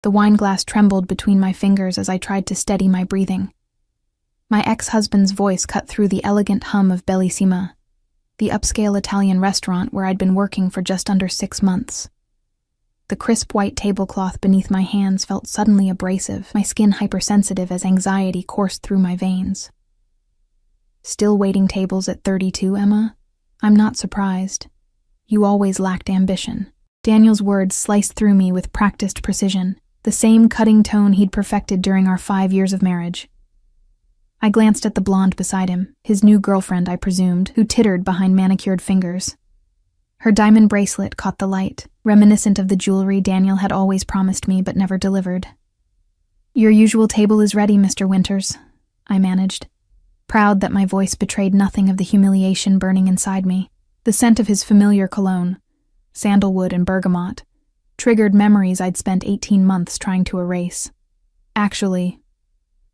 The wine glass trembled between my fingers as I tried to steady my breathing. My ex-husband's voice cut through the elegant hum of Bellissima, the upscale Italian restaurant where I'd been working for just under 6 months. The crisp white tablecloth beneath my hands felt suddenly abrasive, my skin hypersensitive as anxiety coursed through my veins. Still waiting tables at 32, Emma? I'm not surprised. You always lacked ambition. Daniel's words sliced through me with practiced precision, the same cutting tone he'd perfected during our 5 years of marriage. I glanced at the blonde beside him, his new girlfriend, I presumed, who tittered behind manicured fingers. Her diamond bracelet caught the light, reminiscent of the jewelry Daniel had always promised me but never delivered. "Your usual table is ready, Mr. Winters," I managed, proud that my voice betrayed nothing of the humiliation burning inside me. The scent of his familiar cologne, sandalwood and bergamot, triggered memories I'd spent 18 months trying to erase. "Actually,"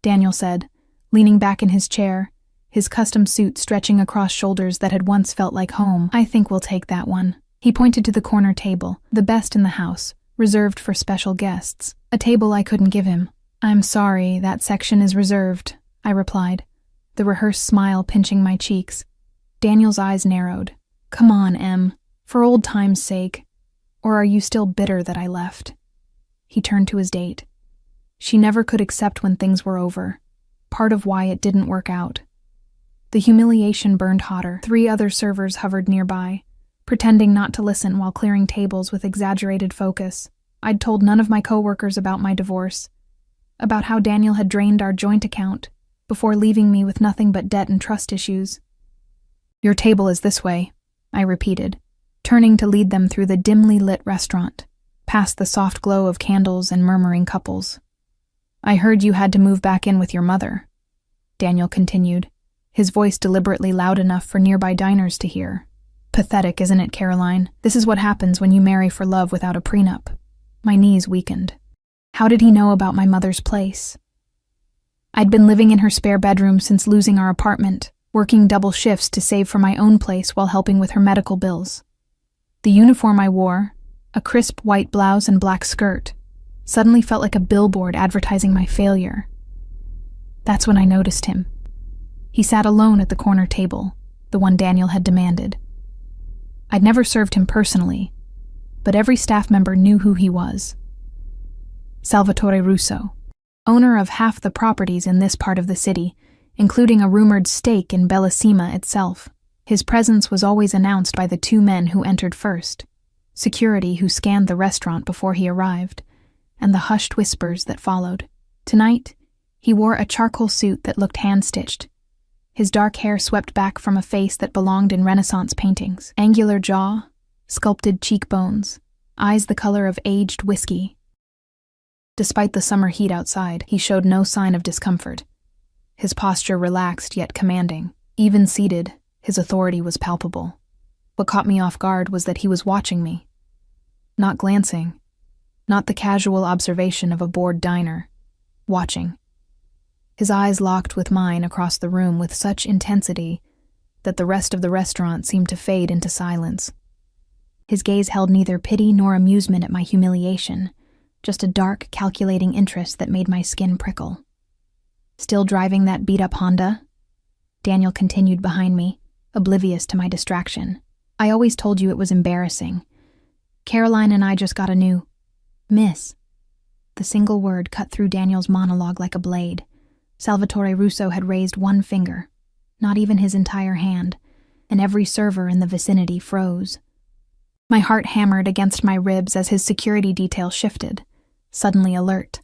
Daniel said, leaning back in his chair, his custom suit stretching across shoulders that had once felt like home, "I think we'll take that one." He pointed to the corner table, the best in the house, reserved for special guests, a table I couldn't give him. "I'm sorry, that section is reserved," I replied, the rehearsed smile pinching my cheeks. Daniel's eyes narrowed. "Come on, Em, for old time's sake. Or are you still bitter that I left?" He turned to his date. She never could accept when things were over, part of why it didn't work out. The humiliation burned hotter. 3 other servers hovered nearby, pretending not to listen while clearing tables with exaggerated focus. I'd told none of my coworkers about my divorce, about how Daniel had drained our joint account before leaving me with nothing but debt and trust issues. "Your table is this way," I repeated, turning to lead them through the dimly lit restaurant, past the soft glow of candles and murmuring couples. "I heard you had to move back in with your mother," Daniel continued, his voice deliberately loud enough for nearby diners to hear. "Pathetic, isn't it, Caroline? This is what happens when you marry for love without a prenup." My knees weakened. How did he know about my mother's place? I'd been living in her spare bedroom since losing our apartment, working double shifts to save for my own place while helping with her medical bills. The uniform I wore, a crisp white blouse and black skirt, suddenly felt like a billboard advertising my failure. That's when I noticed him. He sat alone at the corner table, the one Daniel had demanded. I'd never served him personally, but every staff member knew who he was. Salvatore Russo, owner of half the properties in this part of the city, including a rumored stake in Bellissima itself. His presence was always announced by the 2 men who entered first, security who scanned the restaurant before he arrived, and the hushed whispers that followed. Tonight, he wore a charcoal suit that looked hand-stitched, his dark hair swept back from a face that belonged in Renaissance paintings. Angular jaw, sculpted cheekbones, eyes the color of aged whiskey. Despite the summer heat outside, he showed no sign of discomfort. His posture relaxed yet commanding. Even seated, his authority was palpable. What caught me off guard was that he was watching me. Not glancing, not the casual observation of a bored diner. Watching. His eyes locked with mine across the room with such intensity that the rest of the restaurant seemed to fade into silence. His gaze held neither pity nor amusement at my humiliation, just a dark, calculating interest that made my skin prickle. "Still driving that beat-up Honda?" Daniel continued behind me, oblivious to my distraction. "I always told you it was embarrassing. Caroline and I just got a new Miss." The single word cut through Daniel's monologue like a blade. Salvatore Russo had raised 1 finger, not even his entire hand, and every server in the vicinity froze. My heart hammered against my ribs as his security detail shifted, suddenly alert.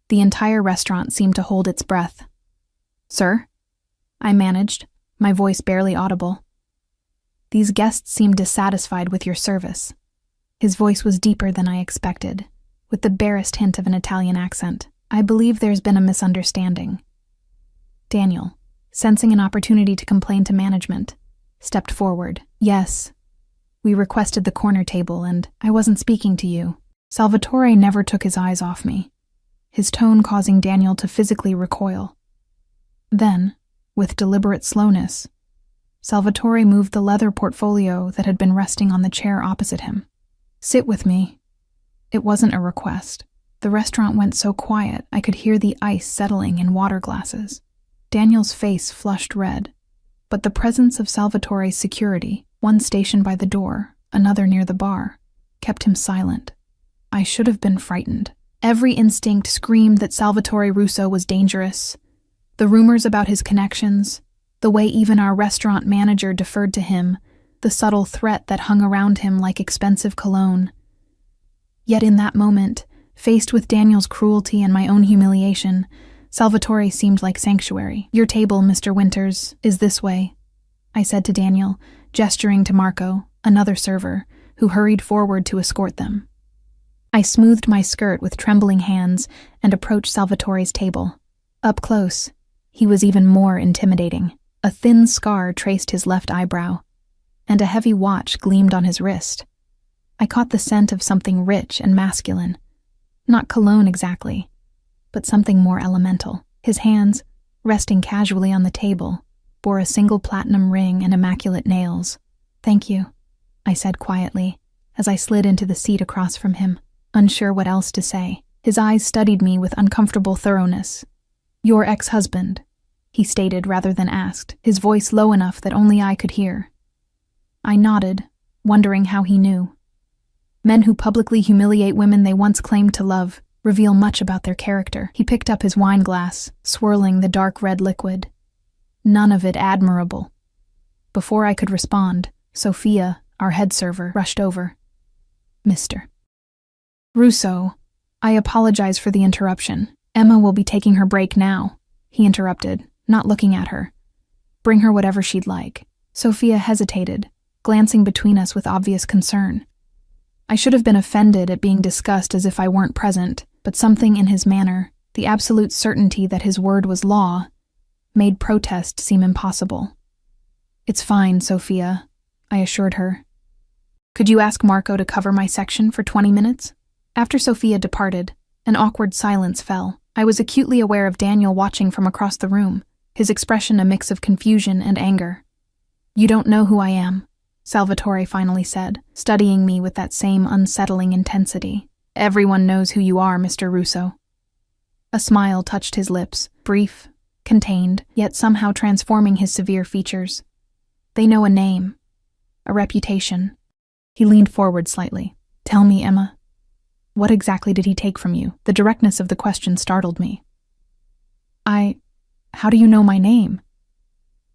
The entire restaurant seemed to hold its breath. "Sir?" I managed, my voice barely audible. "These guests seem dissatisfied with your service." His voice was deeper than I expected, with the barest hint of an Italian accent. "I believe there's been a misunderstanding." Daniel, sensing an opportunity to complain to management, stepped forward. "Yes, we requested the corner table and I wasn't speaking to you." Salvatore never took his eyes off me, his tone causing Daniel to physically recoil. Then, with deliberate slowness, Salvatore moved the leather portfolio that had been resting on the chair opposite him. "Sit with me." It wasn't a request. The restaurant went so quiet I could hear the ice settling in water glasses. Daniel's face flushed red, but the presence of Salvatore's security, one stationed by the door, another near the bar, kept him silent. I should have been frightened. Every instinct screamed that Salvatore Russo was dangerous. The rumors about his connections, the way even our restaurant manager deferred to him, the subtle threat that hung around him like expensive cologne. Yet in that moment, faced with Daniel's cruelty and my own humiliation, Salvatore seemed like sanctuary. "Your table, Mr. Winters, is this way," I said to Daniel, gesturing to Marco, another server, who hurried forward to escort them. I smoothed my skirt with trembling hands and approached Salvatore's table. Up close, he was even more intimidating. A thin scar traced his left eyebrow, and a heavy watch gleamed on his wrist. I caught the scent of something rich and masculine. Not cologne exactly, but something more elemental. His hands, resting casually on the table, bore a single platinum ring and immaculate nails. "Thank you," I said quietly, as I slid into the seat across from him, unsure what else to say. His eyes studied me with uncomfortable thoroughness. "Your ex-husband," he stated rather than asked, his voice low enough that only I could hear. I nodded, wondering how he knew. Men who publicly humiliate women they once claimed to love reveal much about their character. He picked up his wine glass, swirling the dark red liquid. None of it admirable. Before I could respond, Sophia, our head server, rushed over. "Mr. Russo, I apologize for the interruption. Emma will be taking her break now," he interrupted, not looking at her. "Bring her whatever she'd like." Sophia hesitated, glancing between us with obvious concern. I should have been offended at being discussed as if I weren't present, but something in his manner, the absolute certainty that his word was law, made protest seem impossible. "It's fine, Sophia," I assured her. "Could you ask Marco to cover my section for 20 minutes? After Sophia departed, an awkward silence fell. I was acutely aware of Daniel watching from across the room, his expression a mix of confusion and anger. "You don't know who I am," Salvatore finally said, studying me with that same unsettling intensity. "Everyone knows who you are, Mr. Russo." A smile touched his lips, brief, contained, yet somehow transforming his severe features. "They know a name, a reputation." He leaned forward slightly. "Tell me, Emma, what exactly did he take from you?" The directness of the question startled me. How do you know my name?"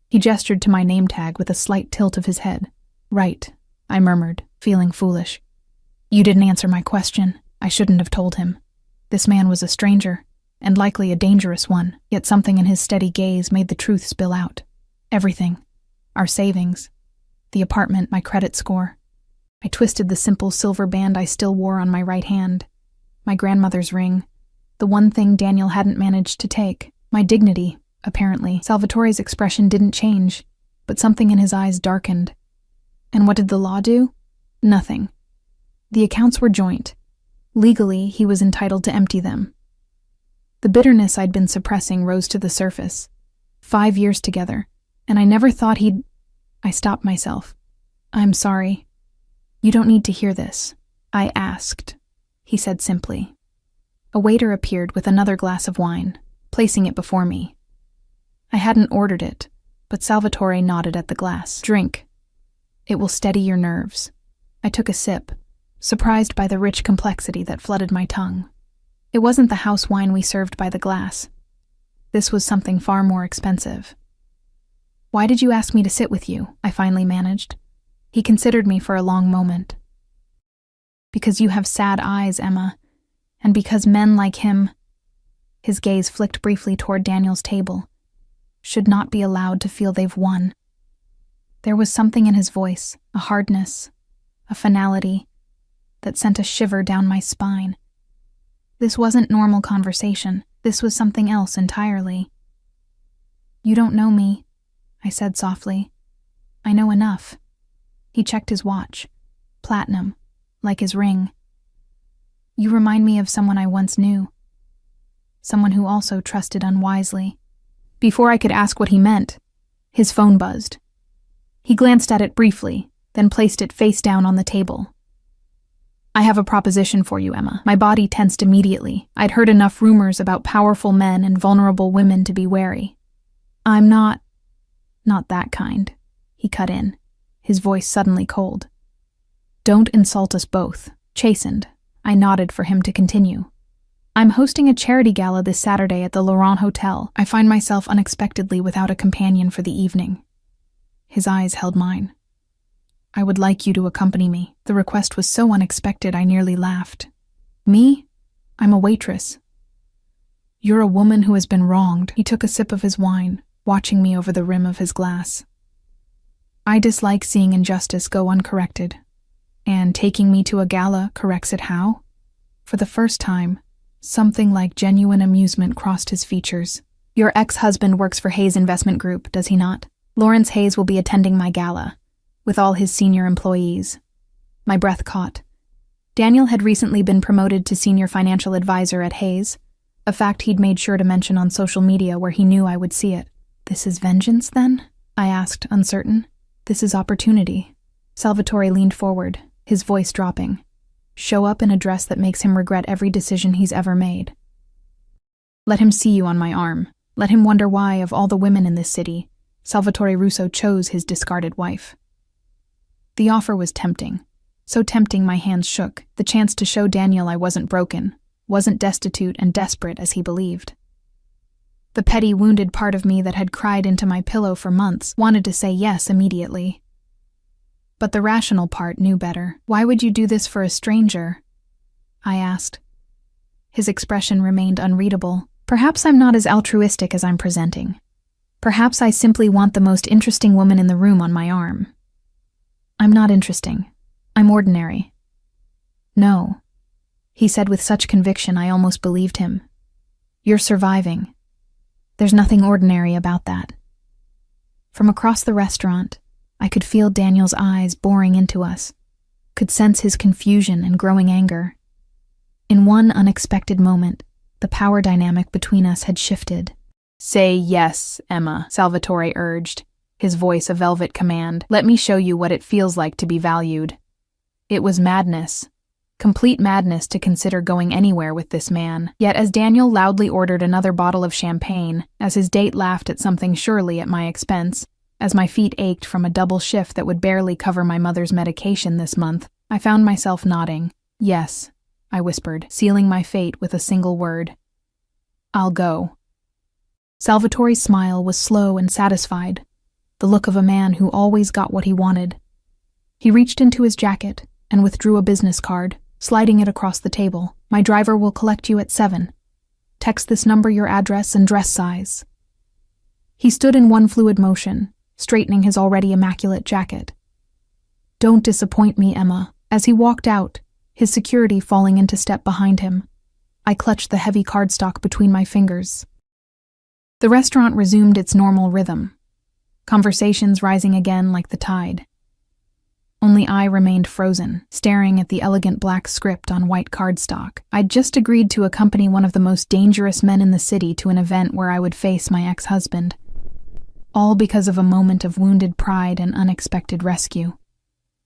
He gestured to my name tag with a slight tilt of his head. "Right," I murmured, feeling foolish. "You didn't answer my question. I shouldn't have told him. This man was a stranger, and likely a dangerous one, yet something in his steady gaze made the truth spill out. Everything. Our savings. The apartment, my credit score. I twisted the simple silver band I still wore on my right hand. My grandmother's ring. The one thing Daniel hadn't managed to take. My dignity, apparently. Salvatore's expression didn't change, but something in his eyes darkened. And what did the law do? Nothing. The accounts were joint. Legally, he was entitled to empty them. The bitterness I'd been suppressing rose to the surface. 5 years together, and I never thought he'd... I stopped myself. "I'm sorry. You don't need to hear this." "I asked," he said simply. A waiter appeared with another glass of wine, placing it before me. I hadn't ordered it, but Salvatore nodded at the glass. "Drink. It will steady your nerves." I took a sip, surprised by the rich complexity that flooded my tongue. It wasn't the house wine we served by the glass. This was something far more expensive. "Why did you ask me to sit with you?" I finally managed. He considered me for a long moment. "Because you have sad eyes, Emma, and because men like him," his gaze flicked briefly toward Daniel's table, "should not be allowed to feel they've won." There was something in his voice, a hardness, a finality, that sent a shiver down my spine. This wasn't normal conversation. This was something else entirely. "You don't know me," I said softly. "I know enough." He checked his watch. Platinum, like his ring. "You remind me of someone I once knew. Someone who also trusted unwisely." Before I could ask what he meant, his phone buzzed. He glanced at it briefly, then placed it face down on the table. I have a proposition for you, Emma. My body tensed immediately. I'd heard enough rumors about powerful men and vulnerable women to be wary. I'm not that kind, he cut in, his voice suddenly cold. Don't insult us both. Chastened, I nodded for him to continue. I'm hosting a charity gala this Saturday at the Laurent Hotel. I find myself unexpectedly without a companion for the evening. His eyes held mine. I would like you to accompany me. The request was so unexpected I nearly laughed. Me? I'm a waitress. You're a woman who has been wronged. He took a sip of his wine, watching me over the rim of his glass. I dislike seeing injustice go uncorrected. And taking me to a gala corrects it how? For the first time, something like genuine amusement crossed his features. Your ex-husband works for Hayes Investment Group, does he not? Lawrence Hayes will be attending my gala, with all his senior employees. My breath caught. Daniel had recently been promoted to senior financial advisor at Hayes, a fact he'd made sure to mention on social media where he knew I would see it. This is vengeance, then? I asked, uncertain. This is opportunity. Salvatore leaned forward, his voice dropping. Show up in a dress that makes him regret every decision he's ever made. Let him see you on my arm. Let him wonder why, of all the women in this city, Salvatore Russo chose his discarded wife. The offer was tempting. So tempting my hands shook, the chance to show Daniel I wasn't broken, wasn't destitute and desperate as he believed. The petty, wounded part of me that had cried into my pillow for months wanted to say yes immediately. But the rational part knew better. Why would you do this for a stranger? I asked. His expression remained unreadable. Perhaps I'm not as altruistic as I'm presenting. Perhaps I simply want the most interesting woman in the room on my arm. I'm not interesting. I'm ordinary. No, he said with such conviction I almost believed him. You're surviving. There's nothing ordinary about that. From across the restaurant, I could feel Daniel's eyes boring into us, could sense his confusion and growing anger. In one unexpected moment, the power dynamic between us had shifted. Say yes, Emma, Salvatore urged, his voice a velvet command. Let me show you what it feels like to be valued. It was madness, complete madness to consider going anywhere with this man. Yet as Daniel loudly ordered another bottle of champagne, as his date laughed at something surely at my expense, as my feet ached from a double shift that would barely cover my mother's medication this month, I found myself nodding. Yes, I whispered, sealing my fate with a single word. I'll go. Salvatore's smile was slow and satisfied, the look of a man who always got what he wanted. He reached into his jacket and withdrew a business card, sliding it across the table. My driver will collect you at 7. Text this number your address and dress size. He stood in one fluid motion, straightening his already immaculate jacket. Don't disappoint me, Emma. As he walked out, his security falling into step behind him, I clutched the heavy cardstock between my fingers. The restaurant resumed its normal rhythm, conversations rising again like the tide. Only I remained frozen, staring at the elegant black script on white cardstock. I'd just agreed to accompany one of the most dangerous men in the city to an event where I would face my ex-husband. All because of a moment of wounded pride and unexpected rescue.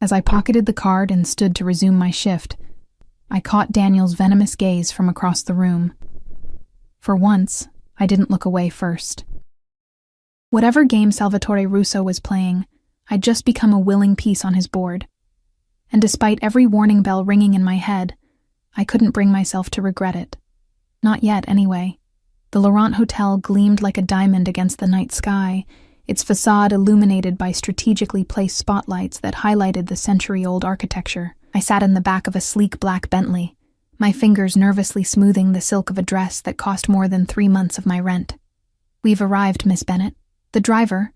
As I pocketed the card and stood to resume my shift, I caught Daniel's venomous gaze from across the room. For once, I didn't look away first. Whatever game Salvatore Russo was playing, I'd just become a willing piece on his board. And despite every warning bell ringing in my head, I couldn't bring myself to regret it. Not yet, anyway. The Laurent Hotel gleamed like a diamond against the night sky, its facade illuminated by strategically placed spotlights that highlighted the century-old architecture. I sat in the back of a sleek black Bentley, my fingers nervously smoothing the silk of a dress that cost more than 3 months of my rent. We've arrived, Miss Bennett. The driver,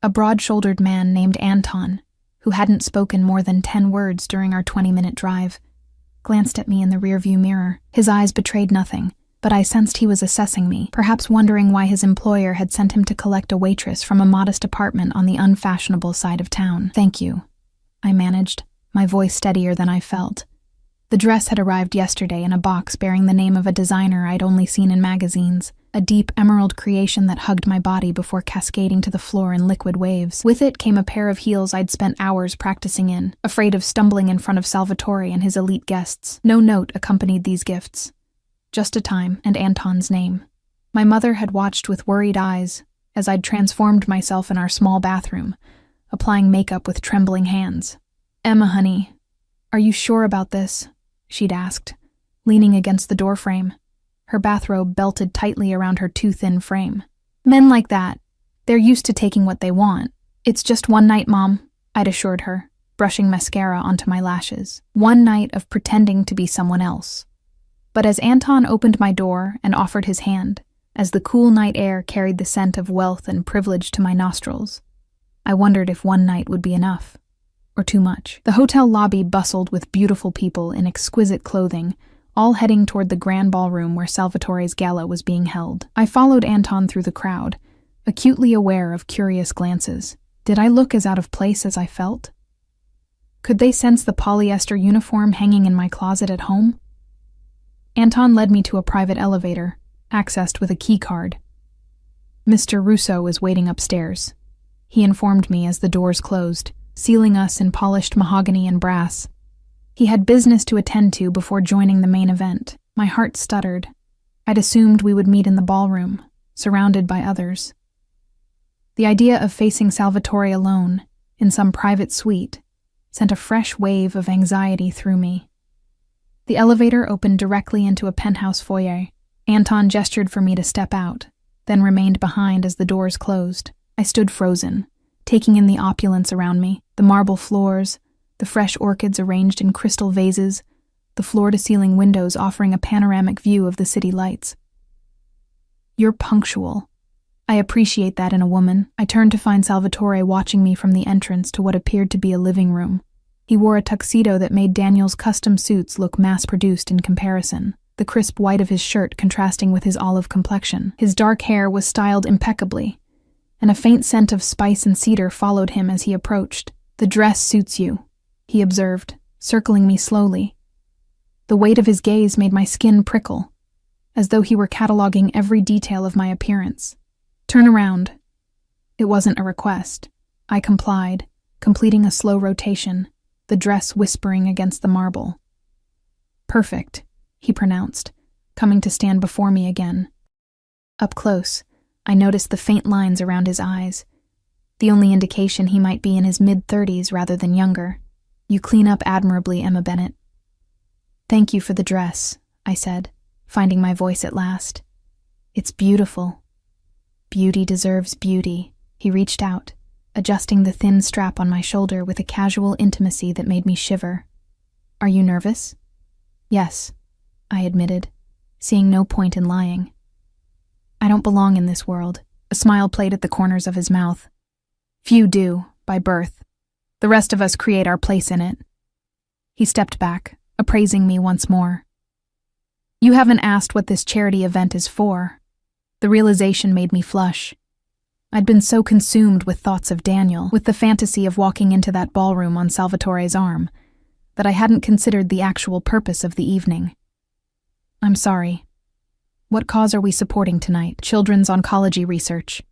a broad-shouldered man named Anton, who hadn't spoken more than 10 words during our 20-minute drive, glanced at me in the rearview mirror. His eyes betrayed nothing, but I sensed he was assessing me, perhaps wondering why his employer had sent him to collect a waitress from a modest apartment on the unfashionable side of town. Thank you, I managed, my voice steadier than I felt. The dress had arrived yesterday in a box bearing the name of a designer I'd only seen in magazines, a deep emerald creation that hugged my body before cascading to the floor in liquid waves. With it came a pair of heels I'd spent hours practicing in, afraid of stumbling in front of Salvatore and his elite guests. No note accompanied these gifts, just a time and Anton's name. My mother had watched with worried eyes as I'd transformed myself in our small bathroom, applying makeup with trembling hands. "Emma, honey, are you sure about this?" she'd asked, leaning against the doorframe, her bathrobe belted tightly around her too-thin frame. "Men like that, they're used to taking what they want. It's just one night, Mom," I'd assured her, brushing mascara onto my lashes. One night of pretending to be someone else. But as Anton opened my door and offered his hand, as the cool night air carried the scent of wealth and privilege to my nostrils, I wondered if one night would be enough. Or too much. The hotel lobby bustled with beautiful people in exquisite clothing, all heading toward the grand ballroom where Salvatore's gala was being held. I followed Anton through the crowd, acutely aware of curious glances. Did I look as out of place as I felt? Could they sense the polyester uniform hanging in my closet at home? Anton led me to a private elevator, accessed with a key card. "Mr. Russo is waiting upstairs," he informed me as the doors closed, sealing us in polished mahogany and brass. He had business to attend to before joining the main event. My heart stuttered. I'd assumed we would meet in the ballroom, surrounded by others. The idea of facing Salvatore alone, in some private suite, sent a fresh wave of anxiety through me. The elevator opened directly into a penthouse foyer. Anton gestured for me to step out, then remained behind as the doors closed. I stood frozen, taking in the opulence around me, the marble floors, the fresh orchids arranged in crystal vases, the floor-to-ceiling windows offering a panoramic view of the city lights. "You're punctual. I appreciate that in a woman." I turned to find Salvatore watching me from the entrance to what appeared to be a living room. He wore a tuxedo that made Daniel's custom suits look mass-produced in comparison, the crisp white of his shirt contrasting with his olive complexion. His dark hair was styled impeccably, and a faint scent of spice and cedar followed him as he approached. "The dress suits you," he observed, circling me slowly. The weight of his gaze made my skin prickle, as though he were cataloging every detail of my appearance. "Turn around." It wasn't a request. I complied, completing a slow rotation, the dress whispering against the marble. "Perfect," he pronounced, coming to stand before me again. Up close, I noticed the faint lines around his eyes, the only indication he might be in his mid-30s rather than younger. "You clean up admirably, Emma Bennett." "Thank you for the dress," I said, finding my voice at last. "It's beautiful." "Beauty deserves beauty." He reached out, adjusting the thin strap on my shoulder with a casual intimacy that made me shiver. "Are you nervous?" "Yes," I admitted, seeing no point in lying. "I don't belong in this world." A smile played at the corners of his mouth. "Few do, by birth. The rest of us create our place in it." He stepped back, appraising me once more. "You haven't asked what this charity event is for." The realization made me flush. I'd been so consumed with thoughts of Daniel, with the fantasy of walking into that ballroom on Salvatore's arm, that I hadn't considered the actual purpose of the evening. "I'm sorry. What cause are we supporting tonight?" "Children's oncology research."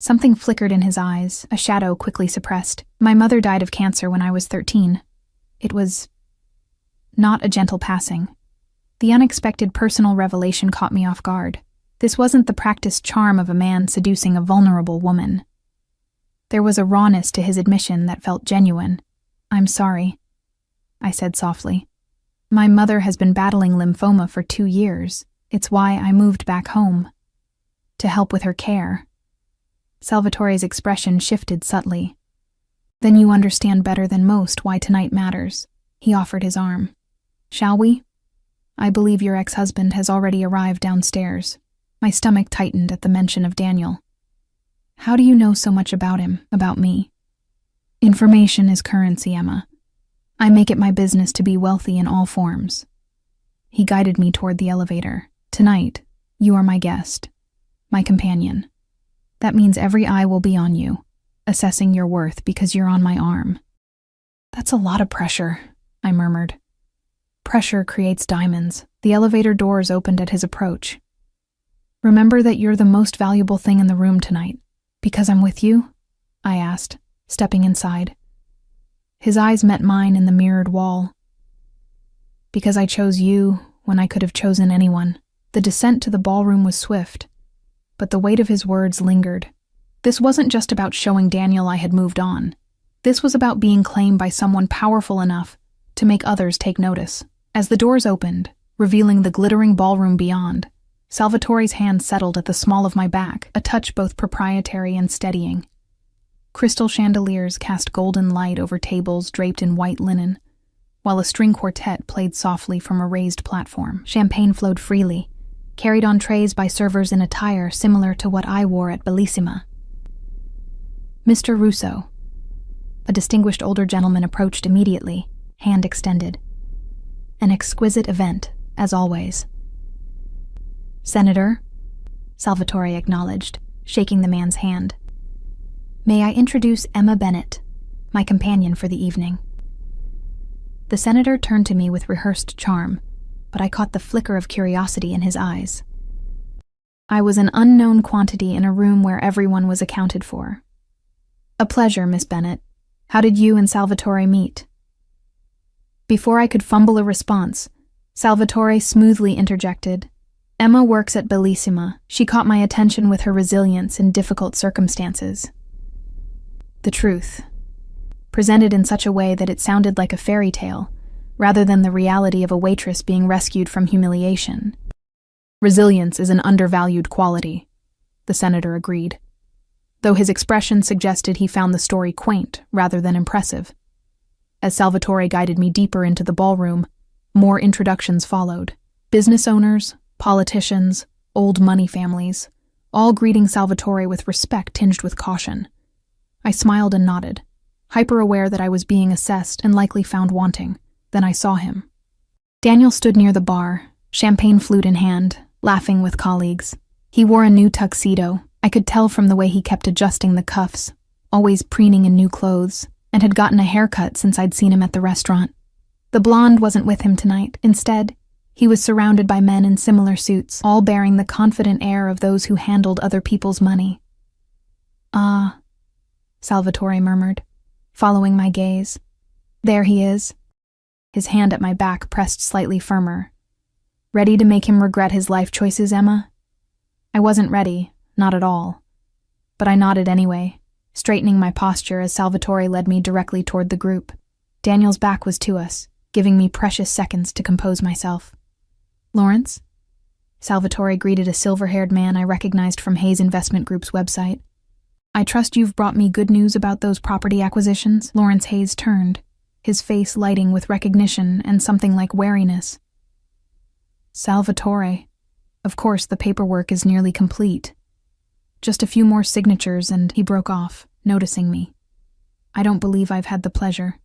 Something flickered in his eyes, a shadow quickly suppressed. "My mother died of cancer when I was 13. It was not a gentle passing. The unexpected personal revelation caught me off guard. This wasn't the practiced charm of a man seducing a vulnerable woman. There was a rawness to his admission that felt genuine. "I'm sorry," I said softly. "My mother has been battling lymphoma for 2 years. It's why I moved back home. To help with her care." Salvatore's expression shifted subtly. "Then you understand better than most why tonight matters." He offered his arm. "Shall we? I believe your ex-husband has already arrived downstairs." My stomach tightened at the mention of Daniel. "How do you know so much about him, about me?" "Information is currency, Emma. I make it my business to be wealthy in all forms." He guided me toward the elevator. "Tonight, you are my guest, my companion. That means every eye will be on you, assessing your worth because you're on my arm." "That's a lot of pressure," I murmured. Pressure creates diamonds. The elevator doors opened at his approach. "Remember that you're the most valuable thing in the room tonight. Because I'm with you?" I asked, stepping inside. His eyes met mine in the mirrored wall. "Because I chose you when I could have chosen anyone." The descent to the ballroom was swift, but the weight of his words lingered. This wasn't just about showing Daniel I had moved on. This was about being claimed by someone powerful enough to make others take notice. As the doors opened, revealing the glittering ballroom beyond, Salvatore's hand settled at the small of my back, a touch both proprietary and steadying. Crystal chandeliers cast golden light over tables draped in white linen, while a string quartet played softly from a raised platform. Champagne flowed freely, carried on trays by servers in attire similar to what I wore at Bellissima. "Mr. Russo." A distinguished older gentleman approached immediately, hand extended. "An exquisite event, as always." "Senator," Salvatore acknowledged, shaking the man's hand. "May I introduce Emma Bennett, my companion for the evening." The senator turned to me with rehearsed charm, but I caught the flicker of curiosity in his eyes. I was an unknown quantity in a room where everyone was accounted for. "A pleasure, Miss Bennett. How did you and Salvatore meet?" Before I could fumble a response, Salvatore smoothly interjected. "Emma works at Bellissima. She caught my attention with her resilience in difficult circumstances." The truth, presented in such a way that it sounded like a fairy tale, rather than the reality of a waitress being rescued from humiliation. "Resilience is an undervalued quality," the senator agreed, though his expression suggested he found the story quaint rather than impressive. As Salvatore guided me deeper into the ballroom, more introductions followed. Business owners, politicians, old money families, all greeting Salvatore with respect tinged with caution. I smiled and nodded, hyper-aware that I was being assessed and likely found wanting. Then I saw him. Daniel stood near the bar, champagne flute in hand, laughing with colleagues. He wore a new tuxedo. I could tell from the way he kept adjusting the cuffs, always preening in new clothes, and had gotten a haircut since I'd seen him at the restaurant. The blonde wasn't with him tonight. Instead, he was surrounded by men in similar suits, all bearing the confident air of those who handled other people's money. "Ah," Salvatore murmured, following my gaze. "There he is." His hand at my back pressed slightly firmer. "Ready to make him regret his life choices, Emma?" I wasn't ready, not at all. But I nodded anyway, straightening my posture as Salvatore led me directly toward the group. Daniel's back was to us, giving me precious seconds to compose myself. "Lawrence?" Salvatore greeted a silver-haired man I recognized from Hayes Investment Group's website. "I trust you've brought me good news about those property acquisitions?" Lawrence Hayes turned, his face lighting with recognition and something like wariness. "Salvatore, of course the paperwork is nearly complete. Just a few more signatures," and he broke off, noticing me. "I don't believe I've had the pleasure."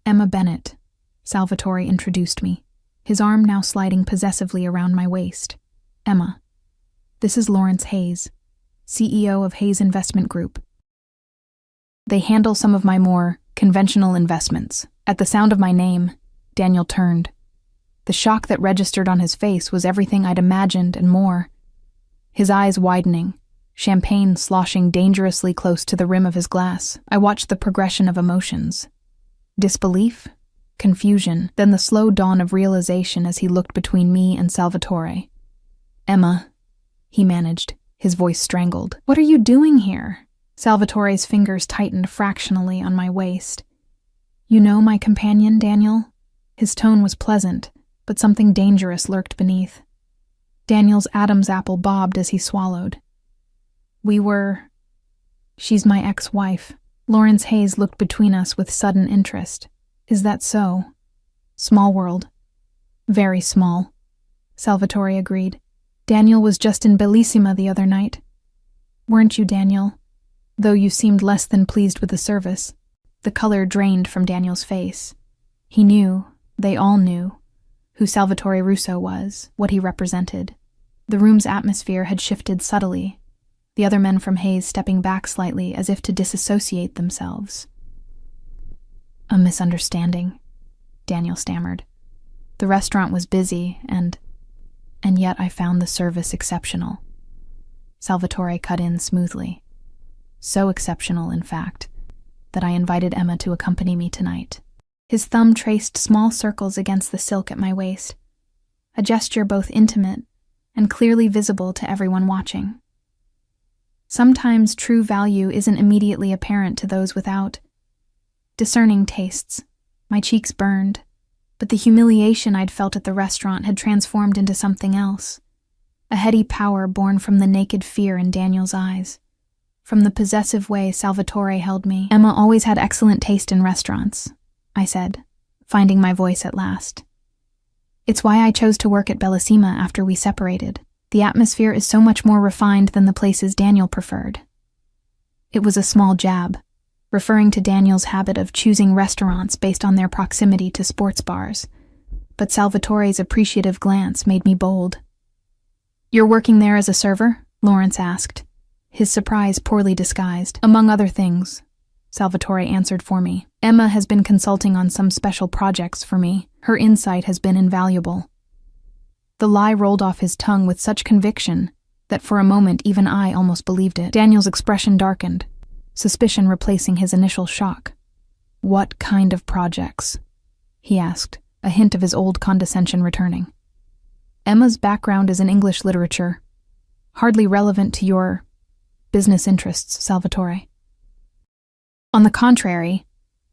"Emma Bennett," Salvatore introduced me, his arm now sliding possessively around my waist. "Emma, this is Lawrence Hayes, CEO of Hayes Investment Group. They handle some of my more conventional investments." At the sound of my name, Daniel turned. The shock that registered on his face was everything I'd imagined and more. His eyes widening, champagne sloshing dangerously close to the rim of his glass. I watched the progression of emotions. Disbelief, confusion, then the slow dawn of realization as he looked between me and Salvatore. "Emma," he managed, his voice strangled. "What are you doing here?" Salvatore's fingers tightened fractionally on my waist. "You know my companion, Daniel?" His tone was pleasant, but something dangerous lurked beneath. Daniel's Adam's apple bobbed as he swallowed. She's my ex-wife." Lawrence Hayes looked between us with sudden interest. "Is that so?" "Small world." "Very small," Salvatore agreed. "Daniel was just in Bellissima the other night. Weren't you, Daniel? Though you seemed less than pleased with the service." The color drained from Daniel's face. He knew, they all knew, who Salvatore Russo was, what he represented. The room's atmosphere had shifted subtly, the other men from Hayes stepping back slightly as if to disassociate themselves. "A misunderstanding," Daniel stammered. The restaurant was busy, and yet I found the service exceptional. Salvatore cut in smoothly. So exceptional, in fact, that I invited Emma to accompany me tonight. His thumb traced small circles against the silk at my waist, a gesture both intimate and clearly visible to everyone watching. Sometimes true value isn't immediately apparent to those without discerning tastes. My cheeks burned, but the humiliation I'd felt at the restaurant had transformed into something else, a heady power born from the naked fear in Daniel's eyes, from the possessive way Salvatore held me. Emma always had excellent taste in restaurants, I said, finding my voice at last. It's why I chose to work at Bellissima after we separated. The atmosphere is so much more refined than the places Daniel preferred. It was a small jab, referring to Daniel's habit of choosing restaurants based on their proximity to sports bars, but Salvatore's appreciative glance made me bold. "You're working there as a server?" Lawrence asked, his surprise poorly disguised. "Among other things," Salvatore answered for me. "Emma has been consulting on some special projects for me. Her insight has been invaluable." The lie rolled off his tongue with such conviction that for a moment even I almost believed it. Daniel's expression darkened, suspicion replacing his initial shock. "What kind of projects?" he asked, a hint of his old condescension returning. "Emma's background is in English literature, hardly relevant to your business interests, Salvatore." "On the contrary,"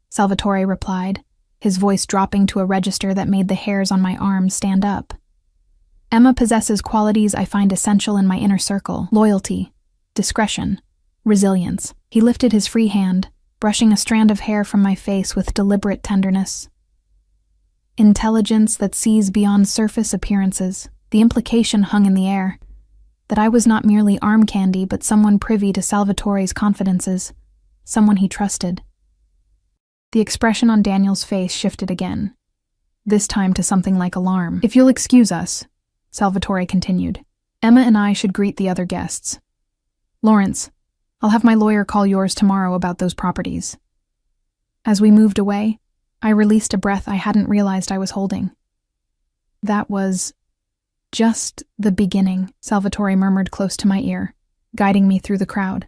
Salvatore replied, his voice dropping to a register that made the hairs on my arms stand up. "Emma possesses qualities I find essential in my inner circle: loyalty, discretion, resilience." He lifted his free hand, brushing a strand of hair from my face with deliberate tenderness. "Intelligence that sees beyond surface appearances." The implication hung in the air, that I was not merely arm candy but someone privy to Salvatore's confidences, someone he trusted. The expression on Daniel's face shifted again, this time to something like alarm. "If you'll excuse us," Salvatore continued, "Emma and I should greet the other guests. Lawrence, I'll have my lawyer call yours tomorrow about those properties." As we moved away, I released a breath I hadn't realized I was holding. "That was just the beginning," Salvatore murmured close to my ear, guiding me through the crowd.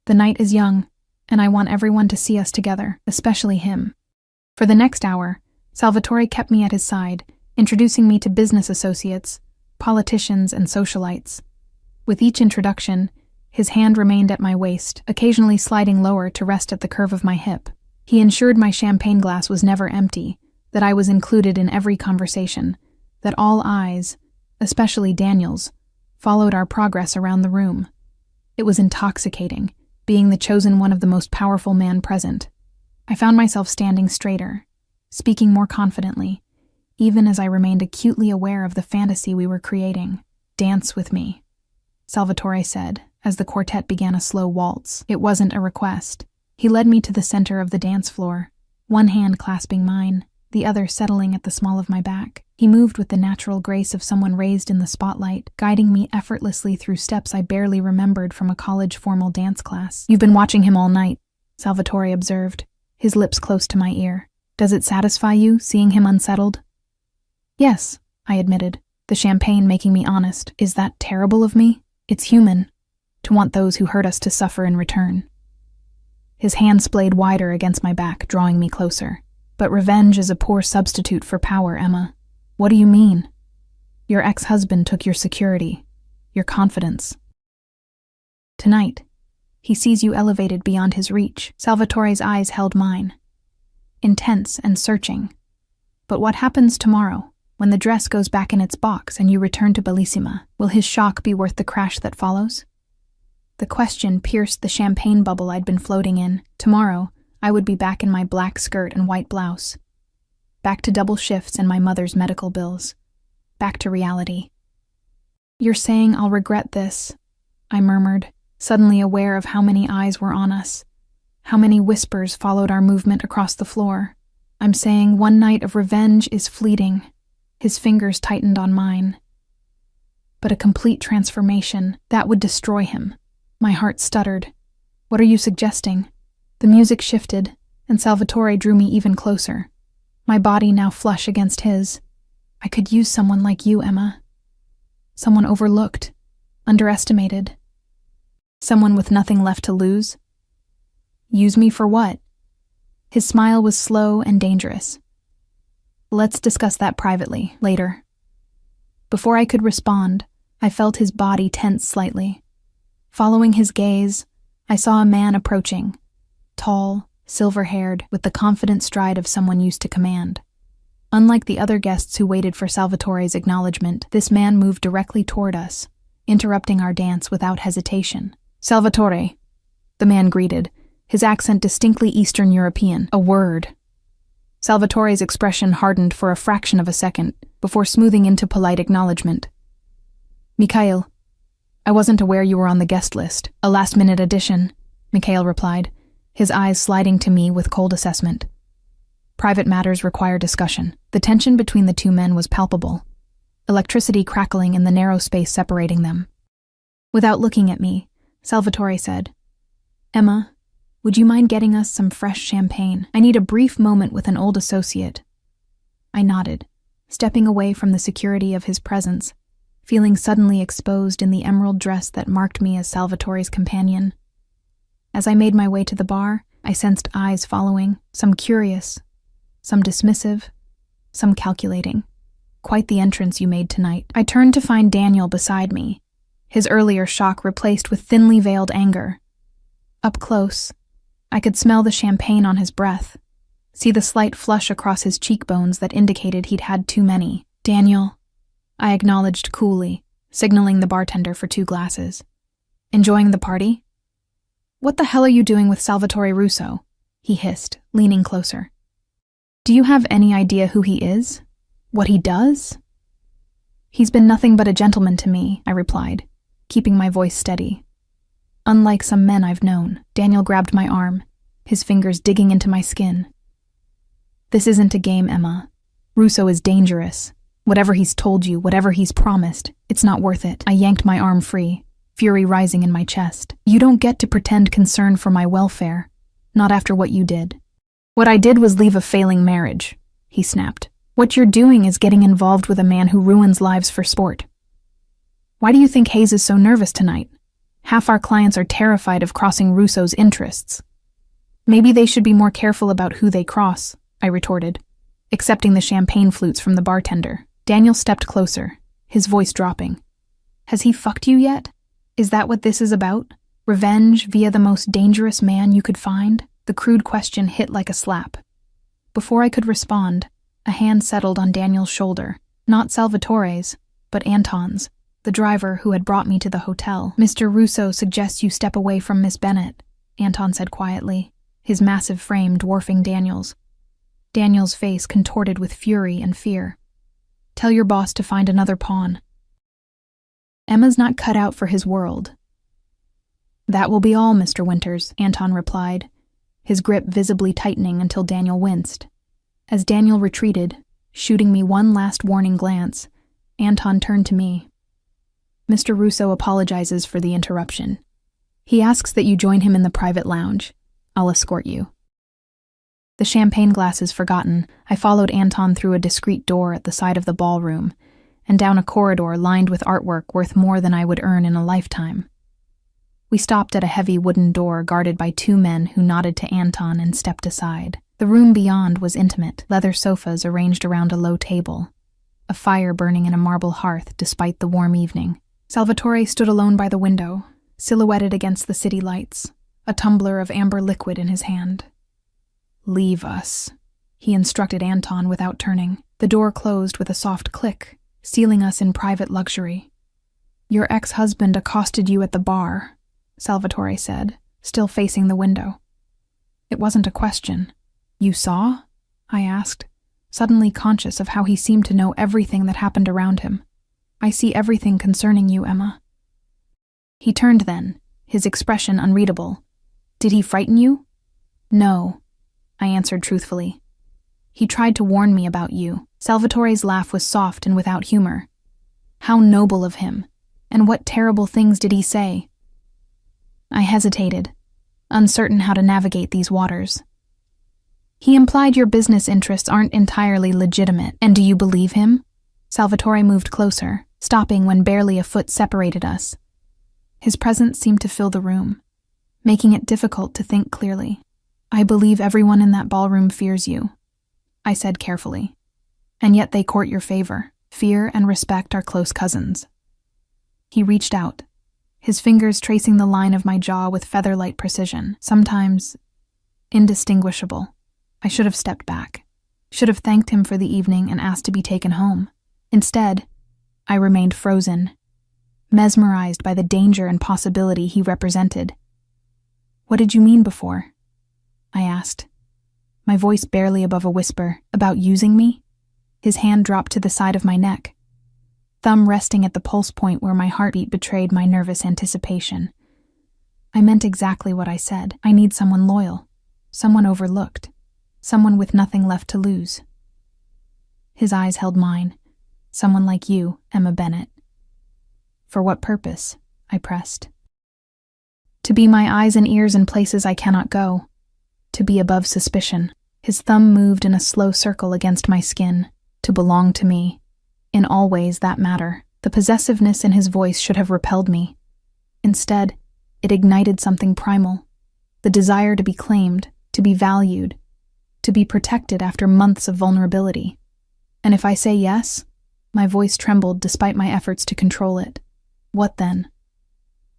"The night is young, and I want everyone to see us together, especially him." For the next hour, Salvatore kept me at his side, introducing me to business associates, politicians, and socialites. With each introduction, his hand remained at my waist, occasionally sliding lower to rest at the curve of my hip. He ensured my champagne glass was never empty, that I was included in every conversation, that all eyes, especially Daniel's, followed our progress around the room. It was intoxicating, being the chosen one of the most powerful man present. I found myself standing straighter, speaking more confidently, even as I remained acutely aware of the fantasy we were creating. "Dance with me," Salvatore said, as the quartet began a slow waltz. It wasn't a request. He led me to the center of the dance floor, one hand clasping mine, the other settling at the small of my back. He moved with the natural grace of someone raised in the spotlight, guiding me effortlessly through steps I barely remembered from a college formal dance class. "You've been watching him all night," Salvatore observed, his lips close to my ear. "Does it satisfy you, seeing him unsettled?" "Yes," I admitted, the champagne making me honest. "Is that terrible of me? It's human, to want those who hurt us to suffer in return." His hand splayed wider against my back, drawing me closer. "But revenge is a poor substitute for power, Emma." "What do you mean?" "Your ex-husband took your security, your confidence. Tonight, he sees you elevated beyond his reach." Salvatore's eyes held mine, intense and searching. "But what happens tomorrow, when the dress goes back in its box and you return to Bellissima? Will his shock be worth the crash that follows?" The question pierced the champagne bubble I'd been floating in. Tomorrow, I would be back in my black skirt and white blouse. Back to double shifts and my mother's medical bills. Back to reality. "You're saying I'll regret this," I murmured, suddenly aware of how many eyes were on us, how many whispers followed our movement across the floor. "I'm saying one night of revenge is fleeting." His fingers tightened on mine. "But a complete transformation, that would destroy him." My heart stuttered. "What are you suggesting?" The music shifted, and Salvatore drew me even closer. my body now flush against his. I could use someone like you, Emma. Someone overlooked, underestimated. Someone with nothing left to lose. Use me for what? His smile was slow and dangerous. Let's discuss that privately, later. Before I could respond, I felt his body tense slightly. Following his gaze, I saw a man approaching, tall, silver-haired, with the confident stride of someone used to command. Unlike the other guests who waited for Salvatore's acknowledgement, this man moved directly toward us, interrupting our dance without hesitation. "Salvatore," the man greeted, his accent distinctly Eastern European. "A word." Salvatore's expression hardened for a fraction of a second, before smoothing into polite acknowledgement. "Mikhail, I wasn't aware you were on the guest list. A last-minute addition," Mikhail replied, his eyes sliding to me with cold assessment. "Private matters require discussion." The tension between the two men was palpable, electricity crackling in the narrow space separating them. Without looking at me, Salvatore said, "Emma, would you mind getting us some fresh champagne? I need a brief moment with an old associate." I nodded, stepping away from the security of his presence, feeling suddenly exposed in the emerald dress that marked me as Salvatore's companion. As I made my way to the bar, I sensed eyes following, some curious, some dismissive, some calculating. Quite the entrance you made tonight. I turned to find Daniel beside me, his earlier shock replaced with thinly veiled anger. Up close, I could smell the champagne on his breath, see the slight flush across his cheekbones that indicated he'd had too many. "Daniel," I acknowledged coolly, signaling the bartender for 2 glasses. "Enjoying the party?" "What the hell are you doing with Salvatore Russo?" he hissed, leaning closer. "Do you have any idea who he is? What he does?" "He's been nothing but a gentleman to me," I replied, keeping my voice steady. "Unlike some men I've known." Daniel grabbed my arm, his fingers digging into my skin. "This isn't a game, Emma. Russo is dangerous. Whatever he's told you, whatever he's promised, it's not worth it." I yanked my arm free, fury rising in my chest. "You don't get to pretend concern for my welfare, not after what you did." "What I did was leave a failing marriage," he snapped. "What you're doing is getting involved with a man who ruins lives for sport. Why do you think Hayes is so nervous tonight? Half our clients are terrified of crossing Russo's interests." "Maybe they should be more careful about who they cross," I retorted, accepting the champagne flutes from the bartender. Daniel stepped closer, his voice dropping. "Has he fucked you yet? Is that what this is about? Revenge via the most dangerous man you could find?" The crude question hit like a slap. Before I could respond, a hand settled on Daniel's shoulder, not Salvatore's, but Anton's, the driver who had brought me to the hotel. "Mr. Russo suggests you step away from Miss Bennett," Anton said quietly, his massive frame dwarfing Daniel's. Daniel's face contorted with fury and fear. "Tell your boss to find another pawn." "Emma's not cut out for his world." "That will be all, Mr. Winters," Anton replied, his grip visibly tightening until Daniel winced. As Daniel retreated, shooting me one last warning glance, Anton turned to me. "Mr. Russo apologizes for the interruption. He asks that you join him in the private lounge. I'll escort you." The champagne glasses forgotten, I followed Anton through a discreet door at the side of the ballroom and down a corridor lined with artwork worth more than I would earn in a lifetime. We stopped at a heavy wooden door guarded by 2 men who nodded to Anton and stepped aside. The room beyond was intimate, leather sofas arranged around a low table, a fire burning in a marble hearth despite the warm evening. Salvatore stood alone by the window, silhouetted against the city lights, a tumbler of amber liquid in his hand. "Leave us," he instructed Anton without turning. The door closed with a soft click, sealing us in private luxury. "Your ex-husband accosted you at the bar," Salvatore said, still facing the window. It wasn't a question. "You saw?" I asked, suddenly conscious of how he seemed to know everything that happened around him. "I see everything concerning you, Emma." He turned then, his expression unreadable. "Did he frighten you?" "No," I answered truthfully. "He tried to warn me about you." Salvatore's laugh was soft and without humor. "How noble of him, and what terrible things did he say?" I hesitated, uncertain how to navigate these waters. He implied your business interests aren't entirely legitimate. And do you believe him? Salvatore moved closer, stopping when barely a foot separated us. His presence seemed to fill the room, making it difficult to think clearly. I believe everyone in that ballroom fears you, I said carefully. And yet they court your favor. Fear and respect are close cousins. He reached out, his fingers tracing the line of my jaw with feather-light precision, sometimes indistinguishable. I should have stepped back, should have thanked him for the evening and asked to be taken home. Instead, I remained frozen, mesmerized by the danger and possibility he represented. What did you mean before? I asked, my voice barely above a whisper. About using me? His hand dropped to the side of my neck, thumb resting at the pulse point where my heartbeat betrayed my nervous anticipation. I meant exactly what I said. I need someone loyal, someone overlooked, someone with nothing left to lose. His eyes held mine. Someone like you, Emma Bennett. For what purpose? I pressed. To be my eyes and ears in places I cannot go. To be above suspicion. His thumb moved in a slow circle against my skin. To belong to me. In all ways that matter. The possessiveness in his voice should have repelled me. Instead, it ignited something primal. The desire to be claimed, to be valued, to be protected after months of vulnerability. And if I say yes, my voice trembled despite my efforts to control it. What then?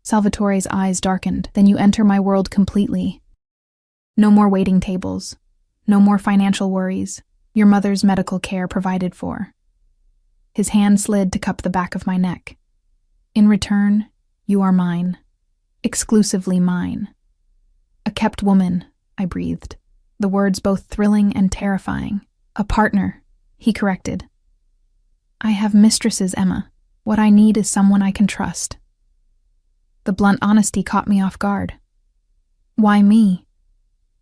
Salvatore's eyes darkened. Then you enter my world completely. No more waiting tables. No more financial worries. Your mother's medical care provided for. His hand slid to cup the back of my neck. In return, you are mine. Exclusively mine. A kept woman, I breathed, the words both thrilling and terrifying. A partner, he corrected. I have mistresses, Emma. What I need is someone I can trust. The blunt honesty caught me off guard. Why me?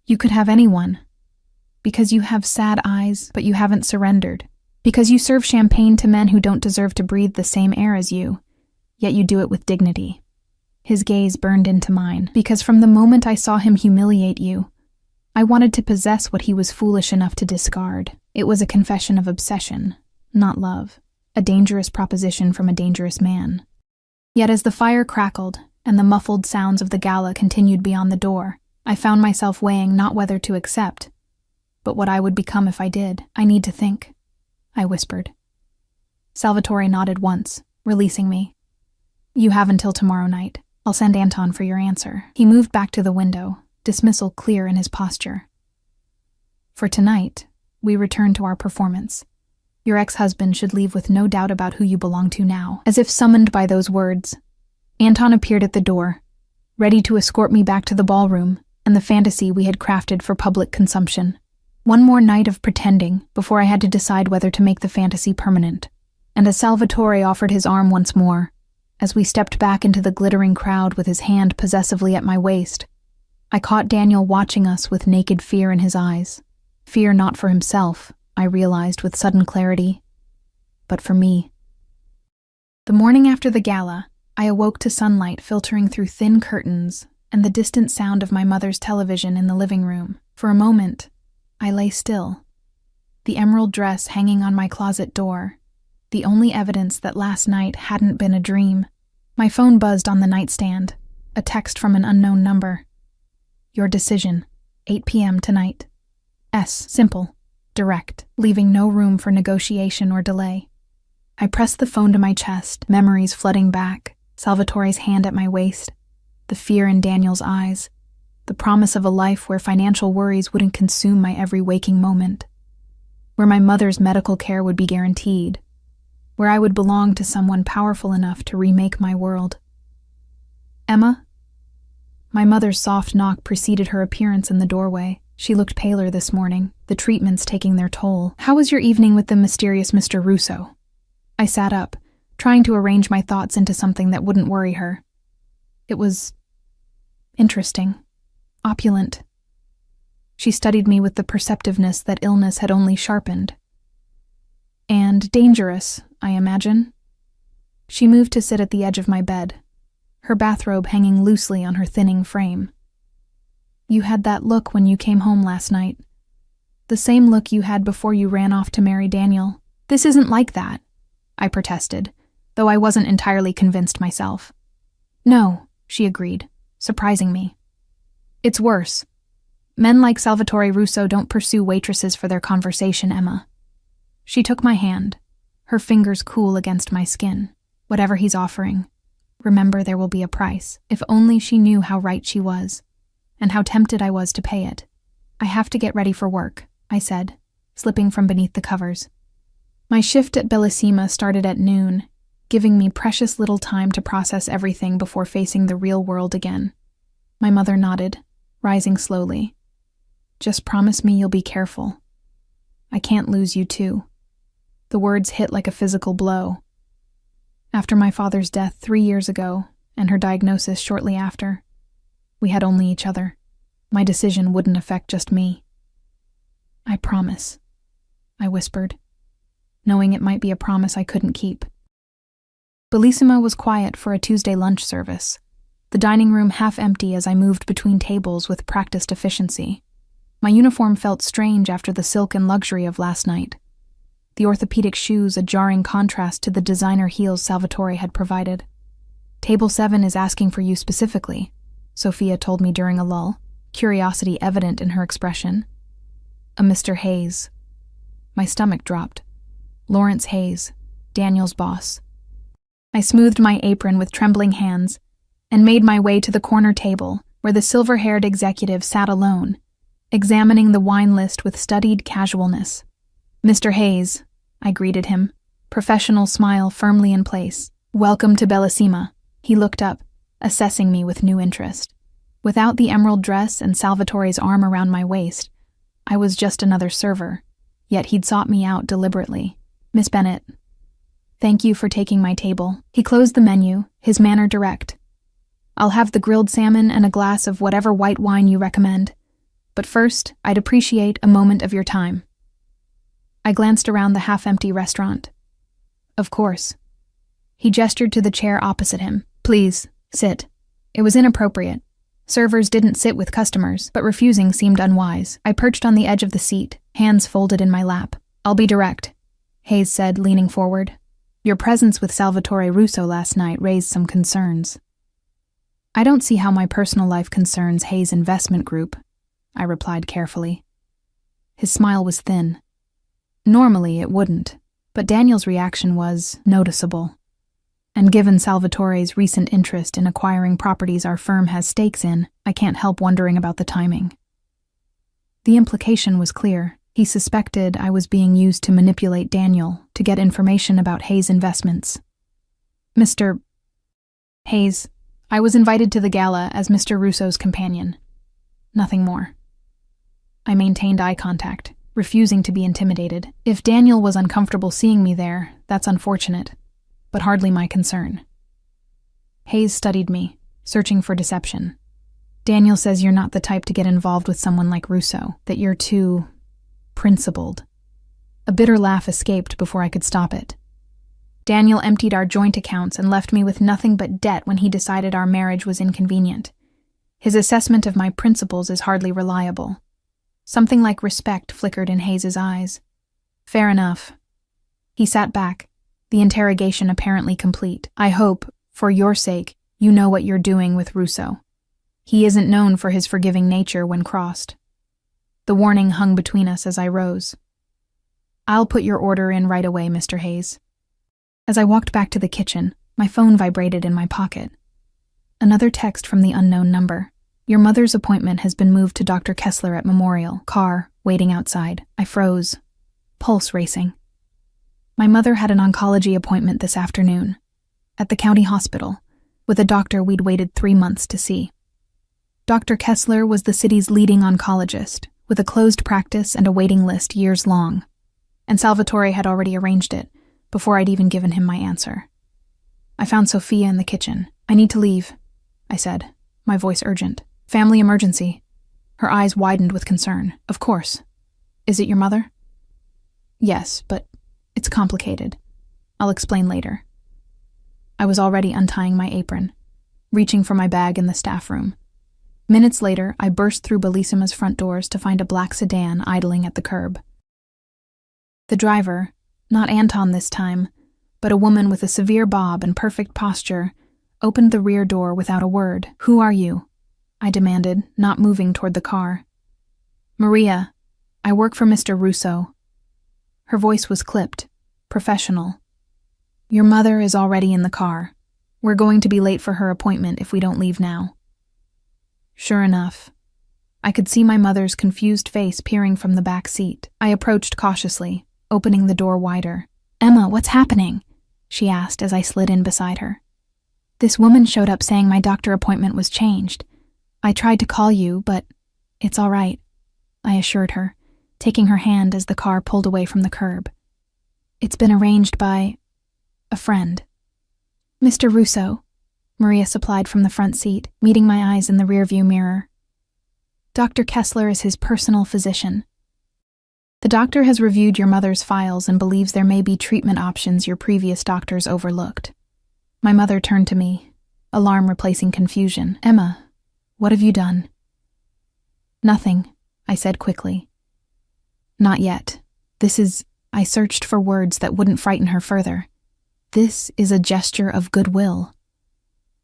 You could have anyone. Because you have sad eyes, but you haven't surrendered. Because you serve champagne to men who don't deserve to breathe the same air as you, yet you do it with dignity. His gaze burned into mine. Because from the moment I saw him humiliate you, I wanted to possess what he was foolish enough to discard. It was a confession of obsession, not love. A dangerous proposition from a dangerous man. Yet as the fire crackled and the muffled sounds of the gala continued beyond the door, I found myself weighing not whether to accept, but what I would become if I did. I need to think, I whispered. Salvatore nodded once, releasing me. You have until tomorrow night. I'll send Anton for your answer. He moved back to the window, dismissal clear in his posture. For tonight, we return to our performance. Your ex-husband should leave with no doubt about who you belong to now. As if summoned by those words, Anton appeared at the door, ready to escort me back to the ballroom and the fantasy we had crafted for public consumption. One more night of pretending before I had to decide whether to make the fantasy permanent. And as Salvatore offered his arm once more, as we stepped back into the glittering crowd with his hand possessively at my waist, I caught Daniel watching us with naked fear in his eyes. Fear not for himself, I realized with sudden clarity, but for me. The morning after the gala, I awoke to sunlight filtering through thin curtains and the distant sound of my mother's television in the living room. For a moment, I lay still, the emerald dress hanging on my closet door, the only evidence that last night hadn't been a dream. My phone buzzed on the nightstand, a text from an unknown number. Your decision, 8 p.m. tonight. Simple. Direct, leaving no room for negotiation or delay. I pressed the phone to my chest, memories flooding back, Salvatore's hand at my waist, the fear in Daniel's eyes, the promise of a life where financial worries wouldn't consume my every waking moment, where my mother's medical care would be guaranteed, where I would belong to someone powerful enough to remake my world. Emma? My mother's soft knock preceded her appearance in the doorway. She looked paler this morning, the treatments taking their toll. How was your evening with the mysterious Mr. Russo? I sat up, trying to arrange my thoughts into something that wouldn't worry her. It was interesting, opulent. She studied me with the perceptiveness that illness had only sharpened. And dangerous, I imagine. She moved to sit at the edge of my bed, her bathrobe hanging loosely on her thinning frame. You had that look when you came home last night. The same look you had before you ran off to marry Daniel. This isn't like that, I protested, though I wasn't entirely convinced myself. No, she agreed, surprising me. It's worse. Men like Salvatore Russo don't pursue waitresses for their conversation, Emma. She took my hand, her fingers cool against my skin. Whatever he's offering, remember there will be a price. If only she knew how right she was, and how tempted I was to pay it. I have to get ready for work, I said, slipping from beneath the covers. My shift at Bellissima started at noon, giving me precious little time to process everything before facing the real world again. My mother nodded, rising slowly. Just promise me you'll be careful. I can't lose you too. The words hit like a physical blow. After my father's death 3 years ago, and her diagnosis shortly after, we had only each other. My decision wouldn't affect just me. I promise, I whispered, knowing it might be a promise I couldn't keep. Bellissima was quiet for a Tuesday lunch service, the dining room half empty as I moved between tables with practiced efficiency. My uniform felt strange after the silk and luxury of last night. The orthopedic shoes a jarring contrast to the designer heels Salvatore had provided. Table 7 is asking for you specifically, Sophia told me during a lull, curiosity evident in her expression. A Mr. Hayes. My stomach dropped. Lawrence Hayes, Daniel's boss. I smoothed my apron with trembling hands and made my way to the corner table where the silver-haired executive sat alone, examining the wine list with studied casualness. Mr. Hayes, I greeted him, professional smile firmly in place. Welcome to Bellissima. He looked up, assessing me with new interest. Without the emerald dress and Salvatore's arm around my waist, I was just another server, yet he'd sought me out deliberately. Miss Bennett. Thank you for taking my table. He closed the menu, his manner direct. I'll have the grilled salmon and a glass of whatever white wine you recommend. But first, I'd appreciate a moment of your time. I glanced around the half-empty restaurant. Of course. He gestured to the chair opposite him. Please, sit. It was inappropriate. Servers didn't sit with customers, but refusing seemed unwise. I perched on the edge of the seat, hands folded in my lap. I'll be direct, Hayes said, leaning forward. Your presence with Salvatore Russo last night raised some concerns. I don't see how my personal life concerns Hayes' investment group, I replied carefully. His smile was thin. Normally it wouldn't, but Daniel's reaction was noticeable. And given Salvatore's recent interest in acquiring properties our firm has stakes in, I can't help wondering about the timing. The implication was clear. He suspected I was being used to manipulate Daniel to get information about Hayes' investments. Mr. Hayes, I was invited to the gala as Mr. Russo's companion. Nothing more. I maintained eye contact, refusing to be intimidated. If Daniel was uncomfortable seeing me there, that's unfortunate, but hardly my concern. Hayes studied me, searching for deception. Daniel says you're not the type to get involved with someone like Russo, that you're too principled. A bitter laugh escaped before I could stop it. Daniel emptied our joint accounts and left me with nothing but debt when he decided our marriage was inconvenient. His assessment of my principles is hardly reliable. Something like respect flickered in Hayes' eyes. Fair enough. He sat back, the interrogation apparently complete. I hope, for your sake, you know what you're doing with Russo. He isn't known for his forgiving nature when crossed. The warning hung between us as I rose. I'll put your order in right away, Mr. Hayes. As I walked back to the kitchen, my phone vibrated in my pocket. Another text from the unknown number. Your mother's appointment has been moved to Dr. Kessler at Memorial. Car, waiting outside. I froze, pulse racing. My mother had an oncology appointment this afternoon, at the county hospital, with a doctor we'd waited 3 months to see. Dr. Kessler was the city's leading oncologist, with a closed practice and a waiting list years long, and Salvatore had already arranged it, before I'd even given him my answer. I found Sophia in the kitchen. I need to leave, I said, my voice urgent. Family emergency. Her eyes widened with concern. Of course. Is it your mother? Yes, but it's complicated. I'll explain later. I was already untying my apron, reaching for my bag in the staff room. Minutes later, I burst through Bellissima's front doors to find a black sedan idling at the curb. The driver, not Anton this time, but a woman with a severe bob and perfect posture, opened the rear door without a word. "Who are you?" I demanded, not moving toward the car. "Maria. I work for Mr. Russo." Her voice was clipped, professional. "Your mother is already in the car. We're going to be late for her appointment if we don't leave now." Sure enough, I could see my mother's confused face peering from the back seat. I approached cautiously, opening the door wider. "Emma, what's happening?" she asked as I slid in beside her. "This woman showed up saying my doctor appointment was changed. I tried to call you, but it's all right," I assured her, taking her hand as the car pulled away from the curb. "It's been arranged by a friend." "Mr. Russo," Maria supplied from the front seat, meeting my eyes in the rearview mirror. "Dr. Kessler is his personal physician. The doctor has reviewed your mother's files and believes there may be treatment options your previous doctors overlooked." My mother turned to me, alarm replacing confusion. "Emma, what have you done?" "Nothing," I said quickly. "Not yet. I searched for words that wouldn't frighten her further. This is a gesture of goodwill.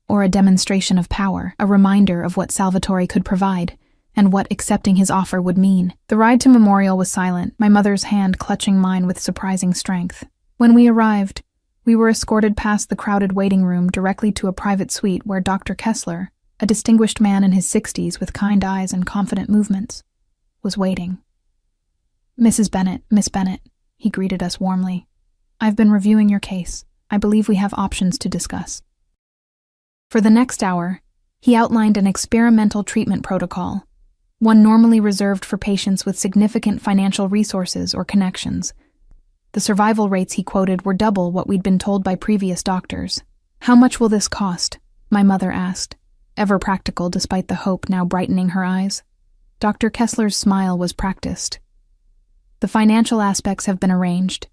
Or a demonstration of power, a reminder of what Salvatore could provide, and what accepting his offer would mean." The ride to Memorial was silent, my mother's hand clutching mine with surprising strength. When we arrived, we were escorted past the crowded waiting room directly to a private suite where Dr. Kessler, a distinguished man in his 60s with kind eyes and confident movements, was waiting. "Mrs. Bennett, Miss Bennett," he greeted us warmly. "I've been reviewing your case. I believe we have options to discuss." For the next hour, he outlined an experimental treatment protocol, one normally reserved for patients with significant financial resources or connections. The survival rates he quoted were double what we'd been told by previous doctors. "How much will this cost?" my mother asked, ever practical despite the hope now brightening her eyes. Dr. Kessler's smile was practiced. "The financial aspects have been arranged.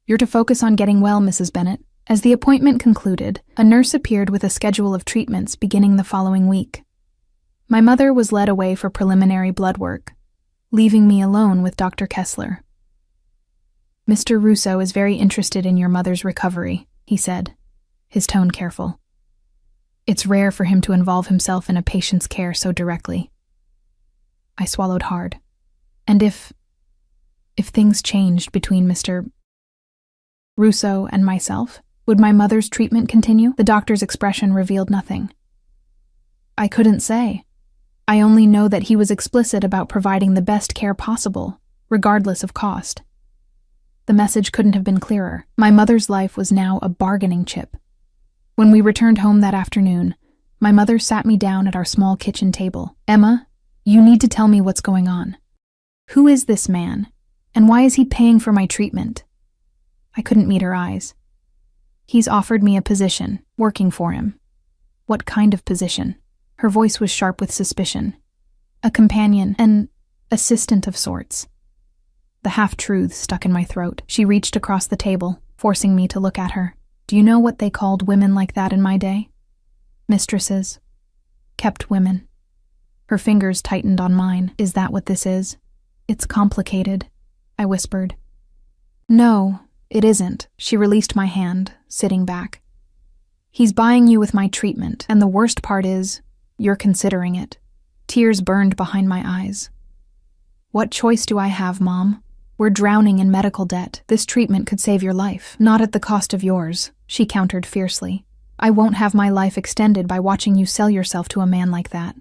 You're to focus on getting well, Mrs. Bennett." As the appointment concluded, a nurse appeared with a schedule of treatments beginning the following week. My mother was led away for preliminary blood work, leaving me alone with Dr. Kessler. "Mr. Russo is very interested in your mother's recovery," he said, his tone careful. "It's rare for him to involve himself in a patient's care so directly." I swallowed hard. And if things changed between Mr. Russo and myself, would my mother's treatment continue? The doctor's expression revealed nothing. I couldn't say. I only know that he was explicit about providing the best care possible, regardless of cost. The message couldn't have been clearer. My mother's life was now a bargaining chip. When we returned home that afternoon, my mother sat me down at our small kitchen table. "Emma, you need to tell me what's going on. Who is this man, and why is he paying for my treatment?" I couldn't meet her eyes. "He's offered me a position, working for him." "What kind of position?" Her voice was sharp with suspicion. "A companion, an assistant of sorts." The half-truths stuck in my throat. She reached across the table, forcing me to look at her. "Do you know what they called women like that in my day? Mistresses. Kept women." Her fingers tightened on mine. "Is that what this is?" "It's complicated," I whispered. "No, it isn't." She released my hand, sitting back. "He's buying you with my treatment, and the worst part is, you're considering it." Tears burned behind my eyes. "What choice do I have, Mom? We're drowning in medical debt. This treatment could save your life, not at the cost of yours," she countered fiercely. "I won't have my life extended by watching you sell yourself to a man like that."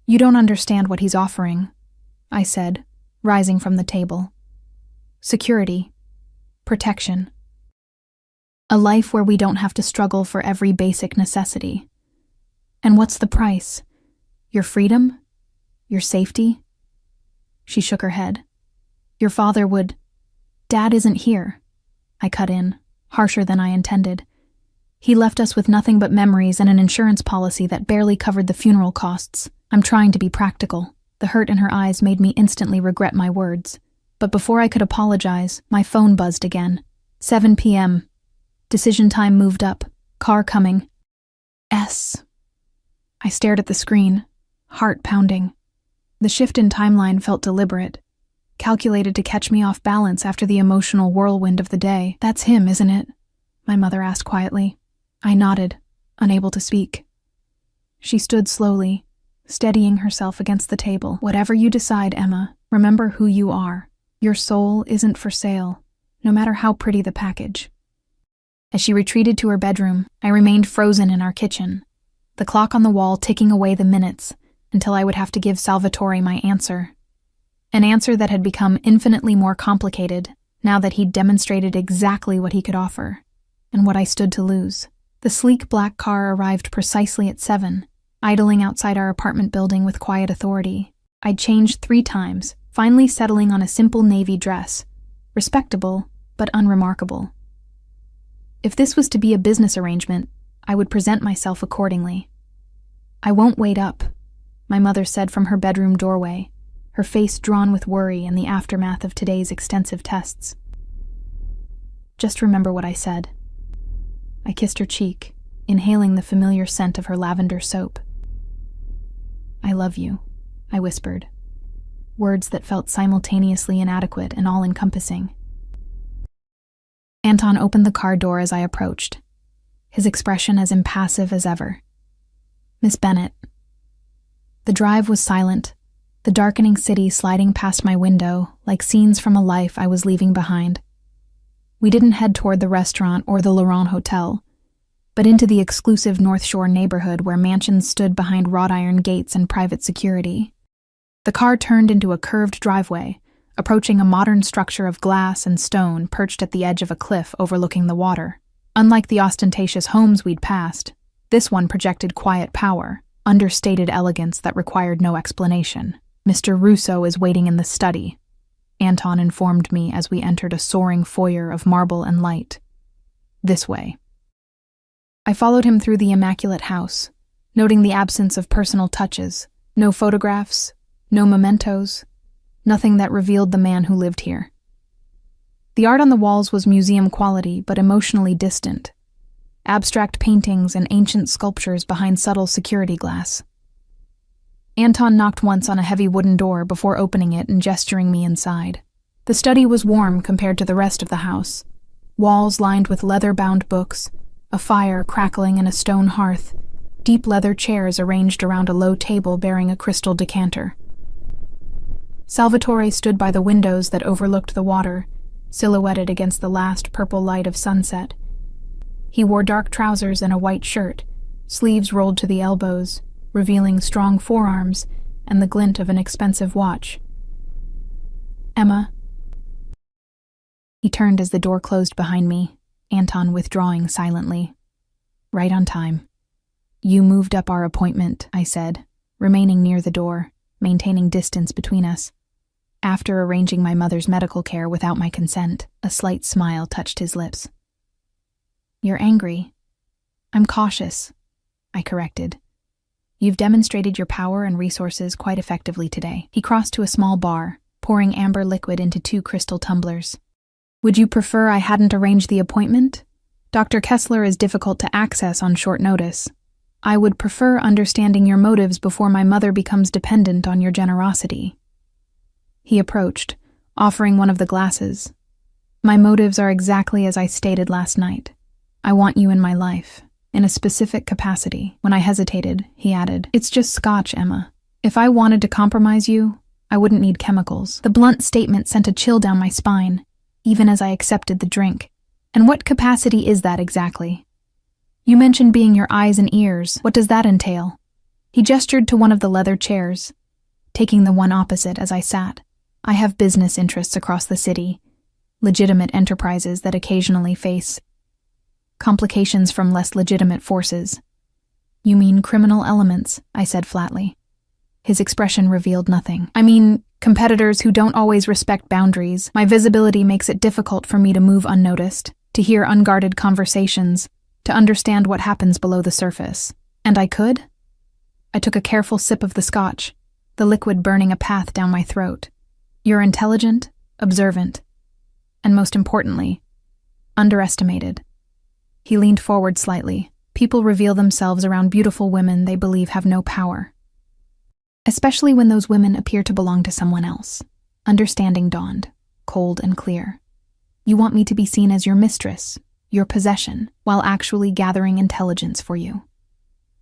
"You don't understand what he's offering," I said, rising from the table. "Security. Protection. A life where we don't have to struggle for every basic necessity. And what's the price? Your freedom? Your safety?" She shook her head. "Your father would—" "Dad isn't here," I cut in, harsher than I intended. "He left us with nothing but memories and an insurance policy that barely covered the funeral costs." I'm trying to be practical. The hurt in her eyes made me instantly regret my words. But before I could apologize, my phone buzzed again. 7 p.m. Decision time moved up. Car coming. I stared at the screen, heart pounding. The shift in timeline felt deliberate, calculated to catch me off balance after the emotional whirlwind of the day. "That's him, isn't it?" my mother asked quietly. I nodded, unable to speak. She stood slowly, steadying herself against the table. "Whatever you decide, Emma, remember who you are. Your soul isn't for sale, no matter how pretty the package." As she retreated to her bedroom, I remained frozen in our kitchen, the clock on the wall ticking away the minutes until I would have to give Salvatore my answer. An answer that had become infinitely more complicated now that he'd demonstrated exactly what he could offer, and what I stood to lose. The sleek black car arrived precisely at 7, idling outside our apartment building with quiet authority. I'd changed 3 times, finally settling on a simple navy dress, respectable but unremarkable. If this was to be a business arrangement, I would present myself accordingly. "I won't wait up," my mother said from her bedroom doorway, her face drawn with worry in the aftermath of today's extensive tests. "Just remember what I said." I kissed her cheek, inhaling the familiar scent of her lavender soap. "I love you," I whispered, words that felt simultaneously inadequate and all-encompassing. Anton opened the car door as I approached, his expression as impassive as ever. "Miss Bennett." The drive was silent, the darkening city sliding past my window like scenes from a life I was leaving behind. We didn't head toward the restaurant or the Laurent Hotel, but into the exclusive North Shore neighborhood where mansions stood behind wrought iron gates and private security. The car turned into a curved driveway, approaching a modern structure of glass and stone perched at the edge of a cliff overlooking the water. Unlike the ostentatious homes we'd passed, this one projected quiet power, understated elegance that required no explanation. "Mr. Russo is waiting in the study," Anton informed me as we entered a soaring foyer of marble and light. "This way." I followed him through the immaculate house, noting the absence of personal touches, no photographs, no mementos, nothing that revealed the man who lived here. The art on the walls was museum quality but emotionally distant, abstract paintings and ancient sculptures behind subtle security glass. Anton knocked once on a heavy wooden door before opening it and gesturing me inside. The study was warm compared to the rest of the house, walls lined with leather-bound books, a fire crackling in a stone hearth, deep leather chairs arranged around a low table bearing a crystal decanter. Salvatore stood by the windows that overlooked the water, silhouetted against the last purple light of sunset. He wore dark trousers and a white shirt, sleeves rolled to the elbows, revealing strong forearms and the glint of an expensive watch. "Emma." He turned as the door closed behind me, Anton withdrawing silently. "Right on time." "You moved up our appointment," I said, remaining near the door, maintaining distance between us. After arranging my mother's medical care without my consent, a slight smile touched his lips. "You're angry." "I'm cautious," I corrected. "You've demonstrated your power and resources quite effectively today." He crossed to a small bar, pouring amber liquid into 2 crystal tumblers. "Would you prefer I hadn't arranged the appointment? Dr. Kessler is difficult to access on short notice. I would prefer understanding your motives before my mother becomes dependent on your generosity." He approached, offering one of the glasses. "My motives are exactly as I stated last night. I want you in my life, in a specific capacity." When I hesitated, he added, "It's just scotch, Emma. If I wanted to compromise you, I wouldn't need chemicals." The blunt statement sent a chill down my spine, even as I accepted the drink. "And what capacity is that exactly? You mentioned being your eyes and ears. What does that entail?" He gestured to one of the leather chairs, taking the one opposite as I sat. "I have business interests across the city, legitimate enterprises that occasionally face complications from less legitimate forces." "You mean criminal elements," I said flatly. His expression revealed nothing. "I mean, competitors who don't always respect boundaries. My visibility makes it difficult for me to move unnoticed, to hear unguarded conversations, to understand what happens below the surface. And I could?" I took a careful sip of the scotch, the liquid burning a path down my throat. "You're intelligent, observant, and most importantly, underestimated." He leaned forward slightly. "People reveal themselves around beautiful women they believe have no power. especially when those women appear to belong to someone else. Understanding dawned, cold and clear. You want me to be seen as your mistress, your possession, while actually gathering intelligence for you.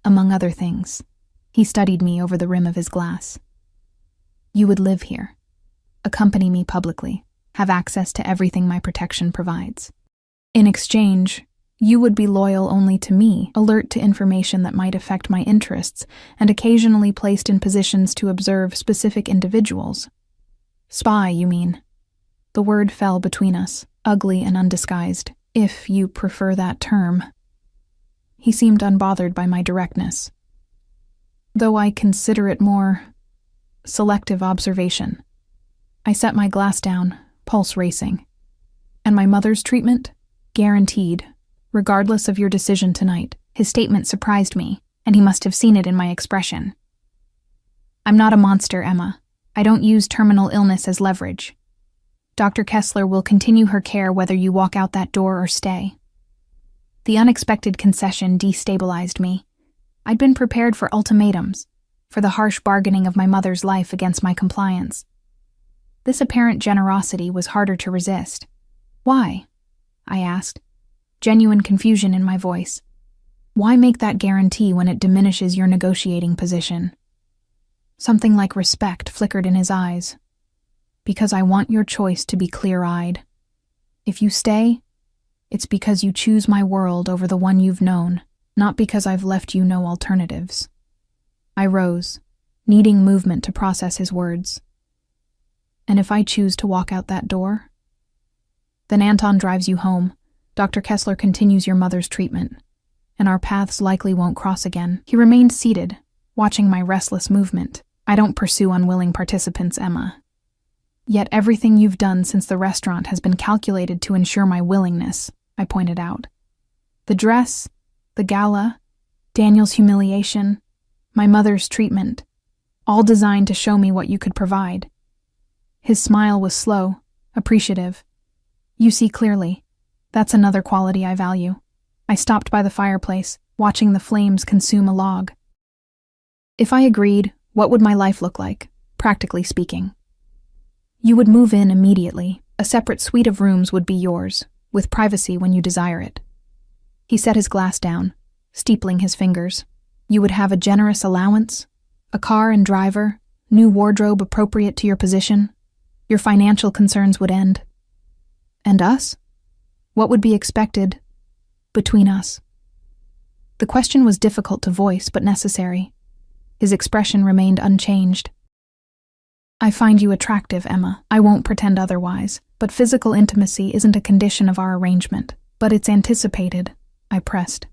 Among other things, he studied me over the rim of his glass. You would live here, accompany me publicly, have access to everything my protection provides. In exchange, you would be loyal only to me, alert to information that might affect my interests, and occasionally placed in positions to observe specific individuals. Spy, you mean? The word fell between us, ugly and undisguised, if you prefer that term. He seemed unbothered by my directness, though I consider it more selective observation. I set my glass down, pulse racing. And my mother's treatment? Guaranteed, regardless of your decision tonight. His statement surprised me, and he must have seen it in my expression. I'm not a monster, Emma. I don't use terminal illness as leverage. Dr. Kessler will continue her care whether you walk out that door or stay. The unexpected concession destabilized me. I'd been prepared for ultimatums, for the harsh bargaining of my mother's life against my compliance. This apparent generosity was harder to resist. Why? I asked, genuine confusion in my voice. Why make that guarantee when it diminishes your negotiating position? Something like respect flickered in his eyes. Because I want your choice to be clear-eyed. If you stay, it's because you choose my world over the one you've known, not because I've left you no alternatives. I rose, needing movement to process his words. And if I choose to walk out that door? Then Anton drives you home, Dr. Kessler continues your mother's treatment, and our paths likely won't cross again. He remained seated, watching my restless movement. I don't pursue unwilling participants, Emma. Yet everything you've done since the restaurant has been calculated to ensure my willingness, I pointed out. The dress, the gala, Daniel's humiliation, my mother's treatment, all designed to show me what you could provide. His smile was slow, appreciative. You see clearly. That's another quality I value. I stopped by the fireplace, watching the flames consume a log. If I agreed, what would my life look like, practically speaking? You would move in immediately. A separate suite of rooms would be yours, with privacy when you desire it. He set his glass down, steepling his fingers. You would have a generous allowance, a car and driver, new wardrobe appropriate to your position. Your financial concerns would end. And us? What would be expected between us? The question was difficult to voice, but necessary. His expression remained unchanged. I find you attractive, Emma. I won't pretend otherwise, but physical intimacy isn't a condition of our arrangement. But it's anticipated, I pressed.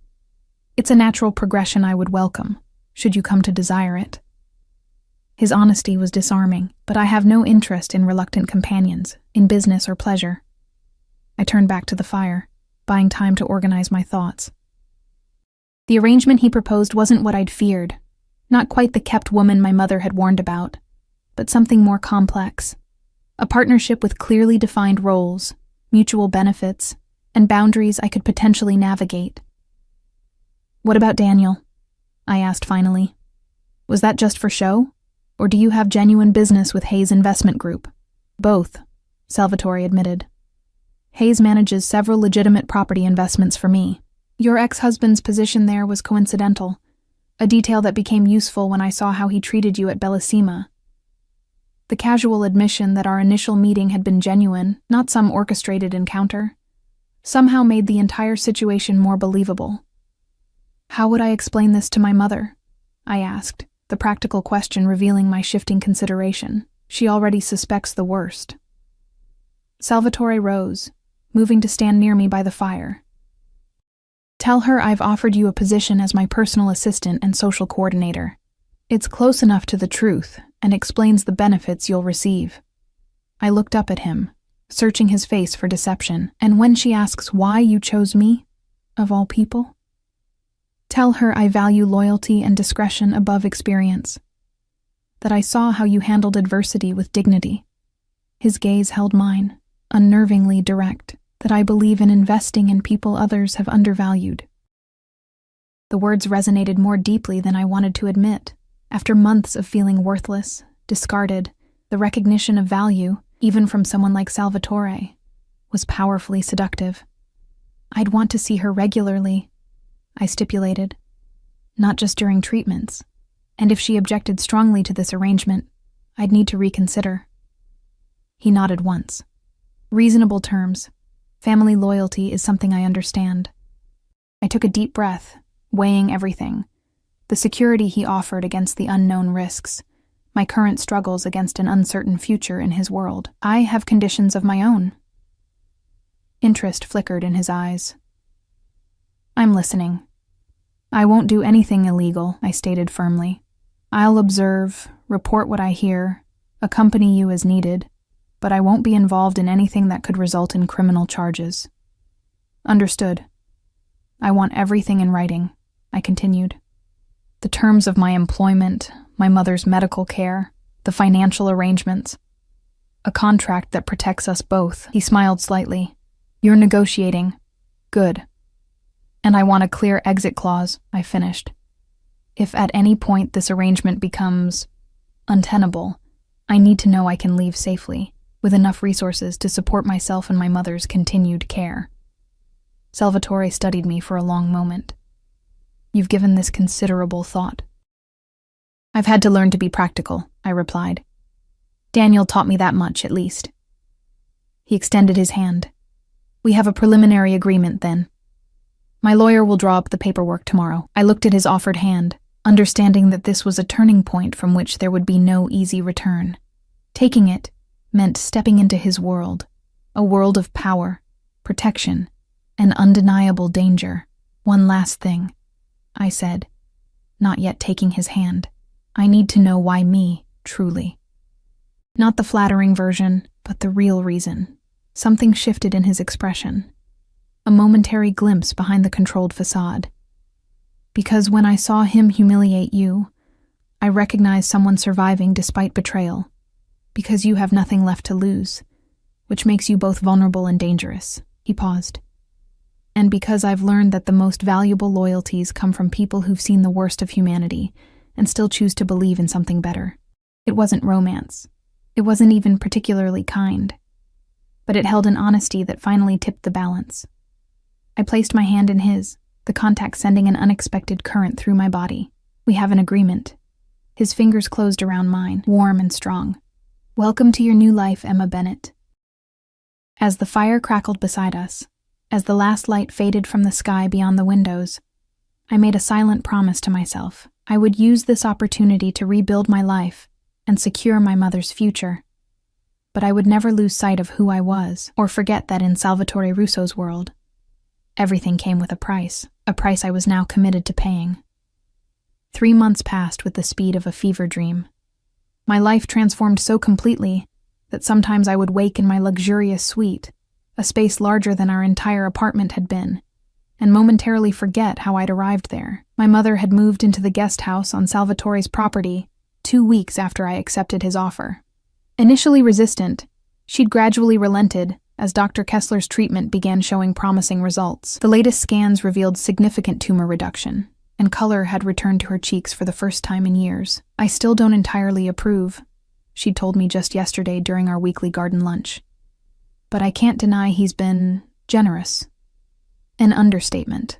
It's a natural progression I would welcome, should you come to desire it. His honesty was disarming, but I have no interest in reluctant companions, in business or pleasure. I turned back to the fire, buying time to organize my thoughts. The arrangement he proposed wasn't what I'd feared, not quite the kept woman my mother had warned about, but something more complex. A partnership with clearly defined roles, mutual benefits, and boundaries I could potentially navigate. What about Daniel? I asked finally. Was that just for show? Or do you have genuine business with Hayes Investment Group? Both, Salvatore admitted. Hayes manages several legitimate property investments for me. Your ex-husband's position there was coincidental, a detail that became useful when I saw how he treated you at Bellissima. The casual admission that our initial meeting had been genuine, not some orchestrated encounter, somehow made the entire situation more believable. How would I explain this to my mother? I asked, the practical question revealing my shifting consideration. She already suspects the worst. Salvatore rose, moving to stand near me by the fire. Tell her I've offered you a position as my personal assistant and social coordinator. It's close enough to the truth and explains the benefits you'll receive. I looked up at him, searching his face for deception, and when she asks why you chose me, of all people, tell her I value loyalty and discretion above experience, that I saw how you handled adversity with dignity. His gaze held mine, unnervingly direct, that I believe in investing in people others have undervalued. The words resonated more deeply than I wanted to admit. After months of feeling worthless, discarded, the recognition of value, even from someone like Salvatore, was powerfully seductive. I'd want to see her regularly, I stipulated, not just during treatments, and if she objected strongly to this arrangement, I'd need to reconsider. He nodded once. Reasonable terms. Family loyalty is something I understand. I took a deep breath, weighing everything. The security he offered against the unknown risks, my current struggles against an uncertain future in his world. I have conditions of my own. Interest flickered in his eyes. I'm listening. I won't do anything illegal, I stated firmly. I'll observe, report what I hear, accompany you as needed, but I won't be involved in anything that could result in criminal charges. Understood. I want everything in writing, I continued. The terms of my employment, my mother's medical care, the financial arrangements. A contract that protects us both. He smiled slightly. You're negotiating. Good. And I want a clear exit clause, I finished. If at any point this arrangement becomes untenable, I need to know I can leave safely, with enough resources to support myself and my mother's continued care. Salvatore studied me for a long moment. You've given this considerable thought. I've had to learn to be practical, I replied. Daniel taught me that much, at least. He extended his hand. We have a preliminary agreement, then. My lawyer will draw up the paperwork tomorrow. I looked at his offered hand, understanding that this was a turning point from which there would be no easy return. Taking it meant stepping into his world, a world of power, protection, and undeniable danger. One last thing, I said, not yet taking his hand. I need to know why me, truly. Not the flattering version, but the real reason. Something shifted in his expression. A momentary glimpse behind the controlled facade. Because when I saw him humiliate you, I recognized someone surviving despite betrayal. Because you have nothing left to lose, which makes you both vulnerable and dangerous. He paused. And because I've learned that the most valuable loyalties come from people who've seen the worst of humanity and still choose to believe in something better. It wasn't romance. It wasn't even particularly kind. But it held an honesty that finally tipped the balance. I placed my hand in his, the contact sending an unexpected current through my body. We have an agreement. His fingers closed around mine, warm and strong. Welcome to your new life, Emma Bennett. As the fire crackled beside us, as the last light faded from the sky beyond the windows, I made a silent promise to myself. I would use this opportunity to rebuild my life and secure my mother's future. But I would never lose sight of who I was, or forget that in Salvatore Russo's world, everything came with a price I was now committed to paying. 3 months passed with the speed of a fever dream. My life transformed so completely that sometimes I would wake in my luxurious suite, a space larger than our entire apartment had been, and momentarily forget how I'd arrived there. My mother had moved into the guest house on Salvatore's property 2 weeks after I accepted his offer. Initially resistant, she'd gradually relented as Dr. Kessler's treatment began showing promising results. The latest scans revealed significant tumor reduction, and color had returned to her cheeks for the first time in years. I still don't entirely approve, she'd told me just yesterday during our weekly garden lunch. But I can't deny he's been generous. An understatement.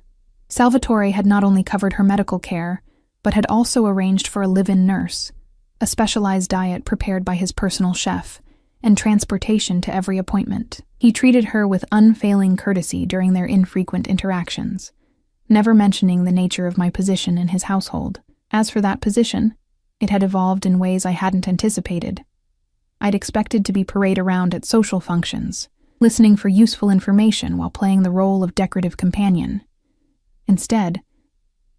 Salvatore had not only covered her medical care, but had also arranged for a live-in nurse, a specialized diet prepared by his personal chef, and transportation to every appointment. He treated her with unfailing courtesy during their infrequent interactions, never mentioning the nature of my position in his household. As for that position, it had evolved in ways I hadn't anticipated. I'd expected to be paraded around at social functions, listening for useful information while playing the role of decorative companion. Instead,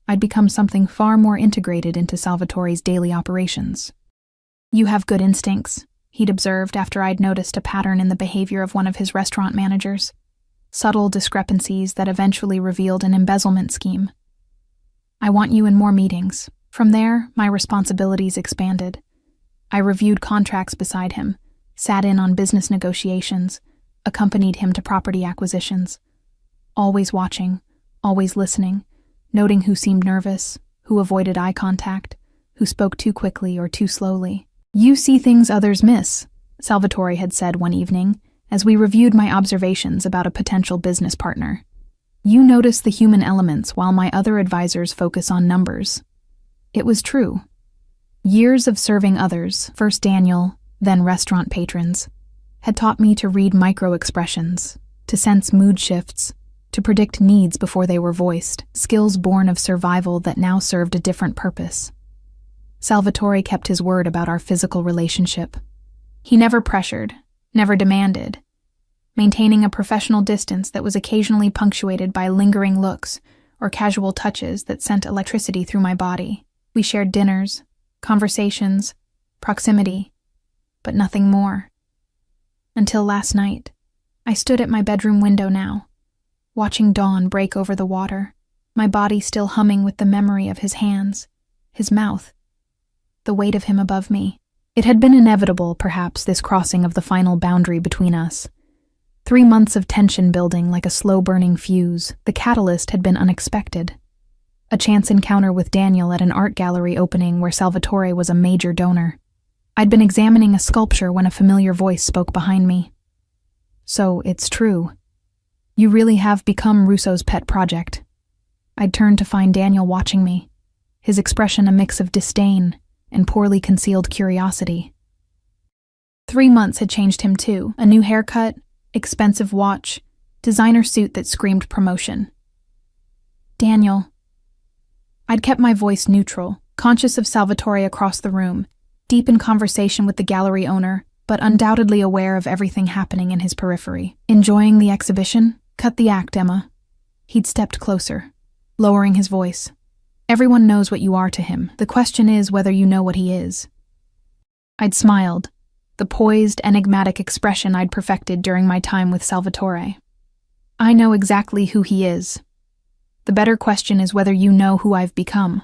I'd become something far more integrated into Salvatore's daily operations. You have good instincts, he'd observed after I'd noticed a pattern in the behavior of one of his restaurant managers. Subtle discrepancies that eventually revealed an embezzlement scheme. I want you in more meetings. From there, my responsibilities expanded. I reviewed contracts beside him, sat in on business negotiations, accompanied him to property acquisitions. Always watching, always listening, noting who seemed nervous, who avoided eye contact, who spoke too quickly or too slowly. "You see things others miss," Salvatore had said one evening, as we reviewed my observations about a potential business partner. "You notice the human elements while my other advisors focus on numbers." It was true. Years of serving others, first Daniel, then restaurant patrons, had taught me to read micro-expressions, to sense mood shifts, to predict needs before they were voiced, skills born of survival that now served a different purpose. Salvatore kept his word about our physical relationship. He never pressured, never demanded, maintaining a professional distance that was occasionally punctuated by lingering looks or casual touches that sent electricity through my body. We shared dinners, conversations, proximity, but nothing more. Until last night, I stood at my bedroom window now, watching dawn break over the water, my body still humming with the memory of his hands, his mouth, the weight of him above me. It had been inevitable, perhaps, this crossing of the final boundary between us. 3 months of tension building like a slow-burning fuse. The catalyst had been unexpected. A chance encounter with Daniel at an art gallery opening where Salvatore was a major donor. I'd been examining a sculpture when a familiar voice spoke behind me. "So, it's true. You really have become Russo's pet project." I'd turned to find Daniel watching me, his expression a mix of disdain and poorly concealed curiosity. 3 months had changed him too. A new haircut, expensive watch, designer suit that screamed promotion. "Daniel." I'd kept my voice neutral, conscious of Salvatore across the room, deep in conversation with the gallery owner, but undoubtedly aware of everything happening in his periphery. "Enjoying the exhibition? Cut the act, Emma." He'd stepped closer, lowering his voice. "Everyone knows what you are to him. The question is whether you know what he is." I'd smiled, the poised, enigmatic expression I'd perfected during my time with Salvatore. "I know exactly who he is. The better question is whether you know who I've become."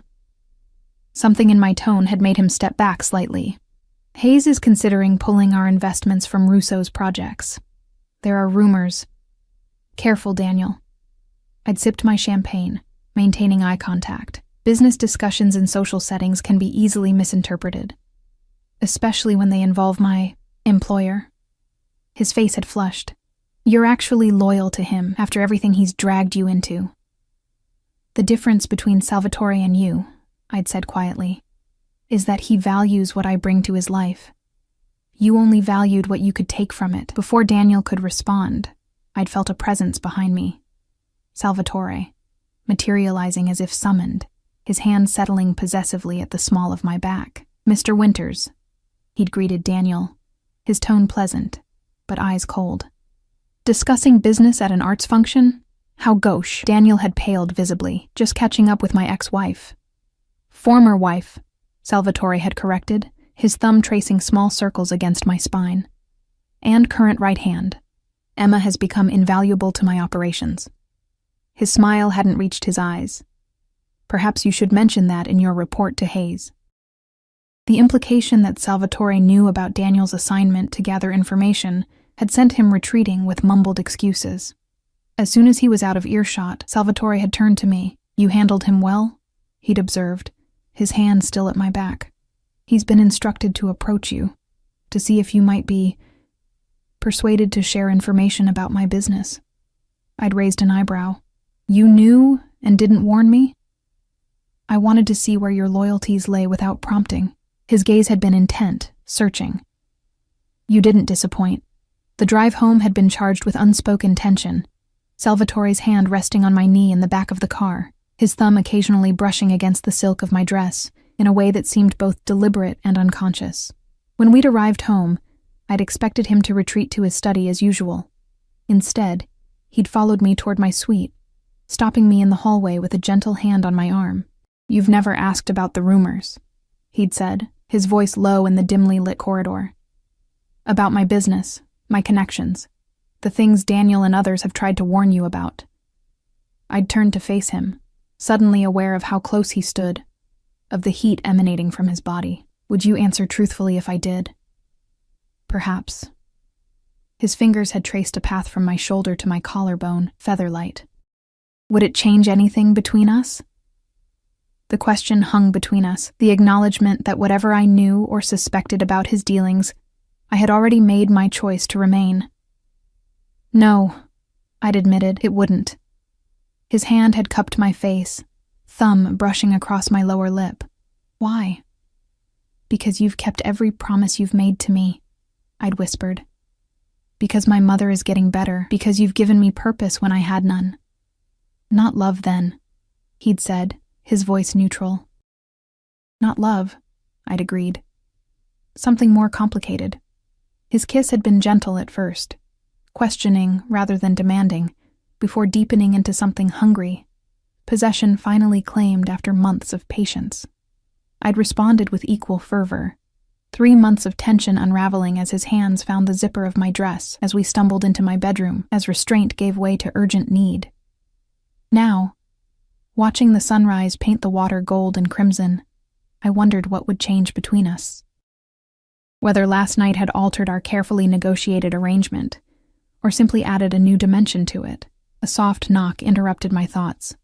Something in my tone had made him step back slightly. "Hayes is considering pulling our investments from Russo's projects. There are rumors." "Careful, Daniel." I'd sipped my champagne, maintaining eye contact. Business discussions in social settings can be easily misinterpreted, especially when they involve my employer. His face had flushed. "You're actually loyal to him after everything he's dragged you into." "The difference between Salvatore and you," I'd said quietly, "is that he values what I bring to his life. You only valued what you could take from it." Before Daniel could respond, I'd felt a presence behind me. Salvatore, materializing as if summoned, his hand settling possessively at the small of my back. "Mr. Winters," he'd greeted Daniel, his tone pleasant, but eyes cold. "Discussing business at an arts function? How gauche." Daniel had paled visibly, "Just catching up with my ex-wife." "Former wife," Salvatore had corrected, his thumb tracing small circles against my spine. "And current right hand. Emma has become invaluable to my operations." His smile hadn't reached his eyes. "Perhaps you should mention that in your report to Hayes." The implication that Salvatore knew about Daniel's assignment to gather information had sent him retreating with mumbled excuses. As soon as he was out of earshot, Salvatore had turned to me. "You handled him well?" he'd observed, his hand still at my back. "He's been instructed to approach you, to see if you might be persuaded to share information about my business." I'd raised an eyebrow. "You knew and didn't warn me?" "I wanted to see where your loyalties lay without prompting." His gaze had been intent, searching. "You didn't disappoint." The drive home had been charged with unspoken tension, Salvatore's hand resting on my knee in the back of the car, his thumb occasionally brushing against the silk of my dress in a way that seemed both deliberate and unconscious. When we'd arrived home, I'd expected him to retreat to his study as usual. Instead, he'd followed me toward my suite, stopping me in the hallway with a gentle hand on my arm. "You've never asked about the rumors," he'd said, his voice low in the dimly lit corridor. "About my business, my connections, the things Daniel and others have tried to warn you about." I'd turned to face him, suddenly aware of how close he stood, of the heat emanating from his body. "Would you answer truthfully if I did?" "Perhaps." His fingers had traced a path from my shoulder to my collarbone, featherlight. "Would it change anything between us?" The question hung between us, the acknowledgement that whatever I knew or suspected about his dealings, I had already made my choice to remain. No, I'd admitted, it wouldn't. His hand had cupped my face, thumb brushing across my lower lip. Why? Because you've kept every promise you've made to me, I'd whispered. Because my mother is getting better, because you've given me purpose when I had none. Not love, then, he'd said, his voice neutral. Not love, I'd agreed. Something more complicated. His kiss had been gentle at first, questioning rather than demanding, before deepening into something hungry, possession finally claimed after months of patience. I'd responded with equal fervor, 3 months of tension unraveling as his hands found the zipper of my dress as we stumbled into my bedroom, as restraint gave way to urgent need. Now, watching the sunrise paint the water gold and crimson, I wondered what would change between us. Whether last night had altered our carefully negotiated arrangement, or simply added a new dimension to it. A soft knock interrupted my thoughts.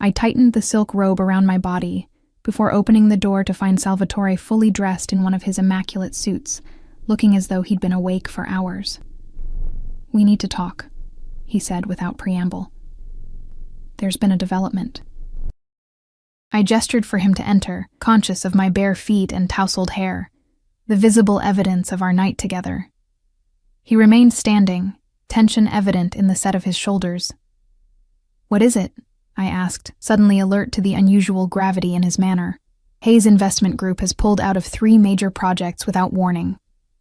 I tightened the silk robe around my body before opening the door to find Salvatore fully dressed in one of his immaculate suits, looking as though he'd been awake for hours. "We need to talk," he said without preamble. "There's been a development." I gestured for him to enter, conscious of my bare feet and tousled hair, the visible evidence of our night together. He remained standing, tension evident in the set of his shoulders. "What is it?" I asked, suddenly alert to the unusual gravity in his manner. "Hayes Investment Group has pulled out of 3 major projects without warning.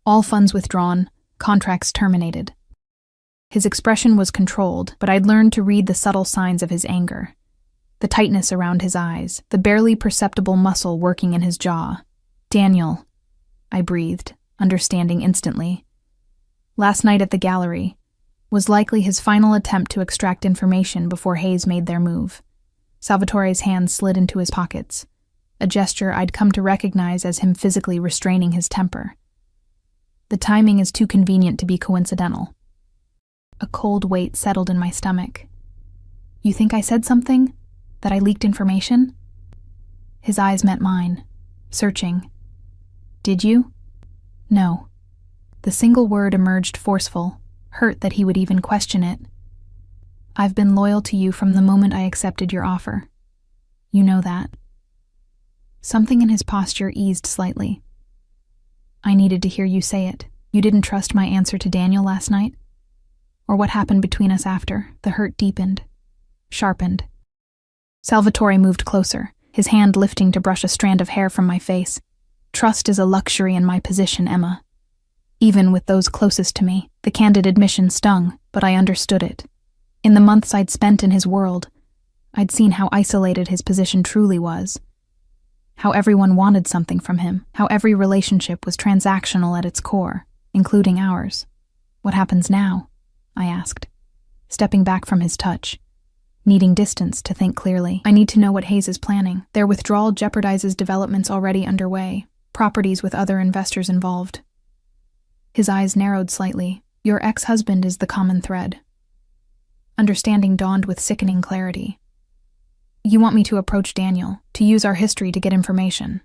All funds withdrawn, contracts terminated." His expression was controlled, but I'd learned to read the subtle signs of his anger. The tightness around his eyes, the barely perceptible muscle working in his jaw. "Daniel," I breathed, understanding instantly. Last night at the gallery was likely his final attempt to extract information before Hayes made their move. Salvatore's hands slid into his pockets, a gesture I'd come to recognize as him physically restraining his temper. The timing is too convenient to be coincidental. A cold weight settled in my stomach. "You think I said something? That I leaked information?" His eyes met mine, searching. "Did you?" "No." The single word emerged forceful, hurt that he would even question it. "I've been loyal to you from the moment I accepted your offer. You know that." Something in his posture eased slightly. "I needed to hear you say it. You didn't trust my answer to Daniel last night? Or what happened between us after? The hurt deepened, sharpened." Salvatore moved closer, his hand lifting to brush a strand of hair from my face. "Trust is a luxury in my position, Emma. Even with those closest to me, the candid admission stung, but I understood it. In the months I'd spent in his world, I'd seen how isolated his position truly was. How everyone wanted something from him, how every relationship was transactional at its core, including ours. "What happens now?" I asked, stepping back from his touch, needing distance to think clearly. "I need to know what Hayes is planning. Their withdrawal jeopardizes developments already underway, properties with other investors involved." His eyes narrowed slightly. "Your ex-husband is the common thread." Understanding dawned with sickening clarity. "You want me to approach Daniel, to use our history to get information?"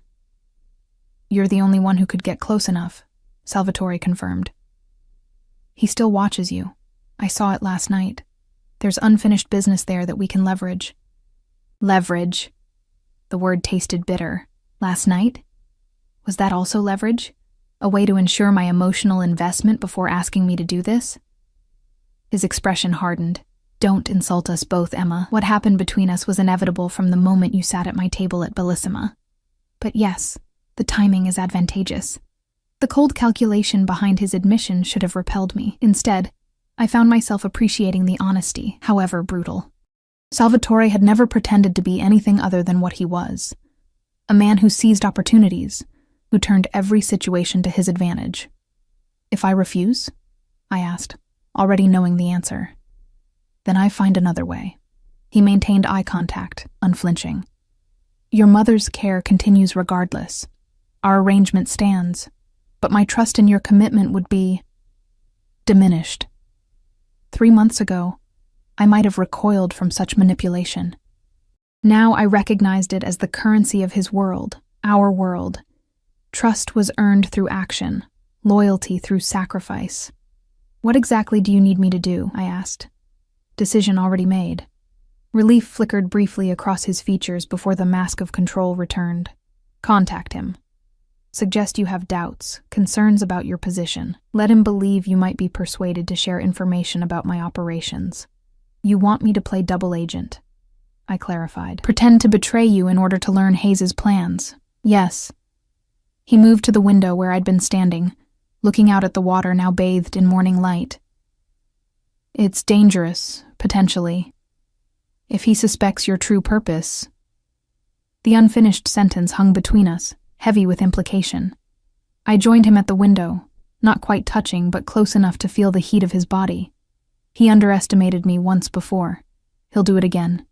"You're the only one who could get close enough," Salvatore confirmed. "He still watches you. I saw it last night. There's unfinished business there that we can leverage." "Leverage?" The word tasted bitter. Last night? Was that also leverage? A way to ensure my emotional investment before asking me to do this? His expression hardened. "Don't insult us both, Emma. What happened between us was inevitable from the moment you sat at my table at Bellissima. But yes, the timing is advantageous." The cold calculation behind his admission should have repelled me. Instead, I found myself appreciating the honesty, however brutal. Salvatore had never pretended to be anything other than what he was. A man who seized opportunities, who turned every situation to his advantage. "If I refuse?" I asked, already knowing the answer. "Then I find another way." He maintained eye contact, unflinching. "Your mother's care continues regardless. Our arrangement stands, but my trust in your commitment would be diminished. 3 months ago, I might have recoiled from such manipulation. Now I recognized it as the currency of his world, our world. Trust was earned through action, loyalty through sacrifice. "What exactly do you need me to do?" I asked. Decision already made. Relief flickered briefly across his features before the mask of control returned. "Contact him. Suggest you have doubts, concerns about your position. Let him believe you might be persuaded to share information about my operations. You want me to play double agent," I clarified. "Pretend to betray you in order to learn Hayes's plans." "Yes." He moved to the window where I'd been standing, looking out at the water now bathed in morning light. "It's dangerous, potentially. If he suspects your true purpose..." The unfinished sentence hung between us, heavy with implication. I joined him at the window, not quite touching, but close enough to feel the heat of his body. He underestimated me once before. He'll do it again.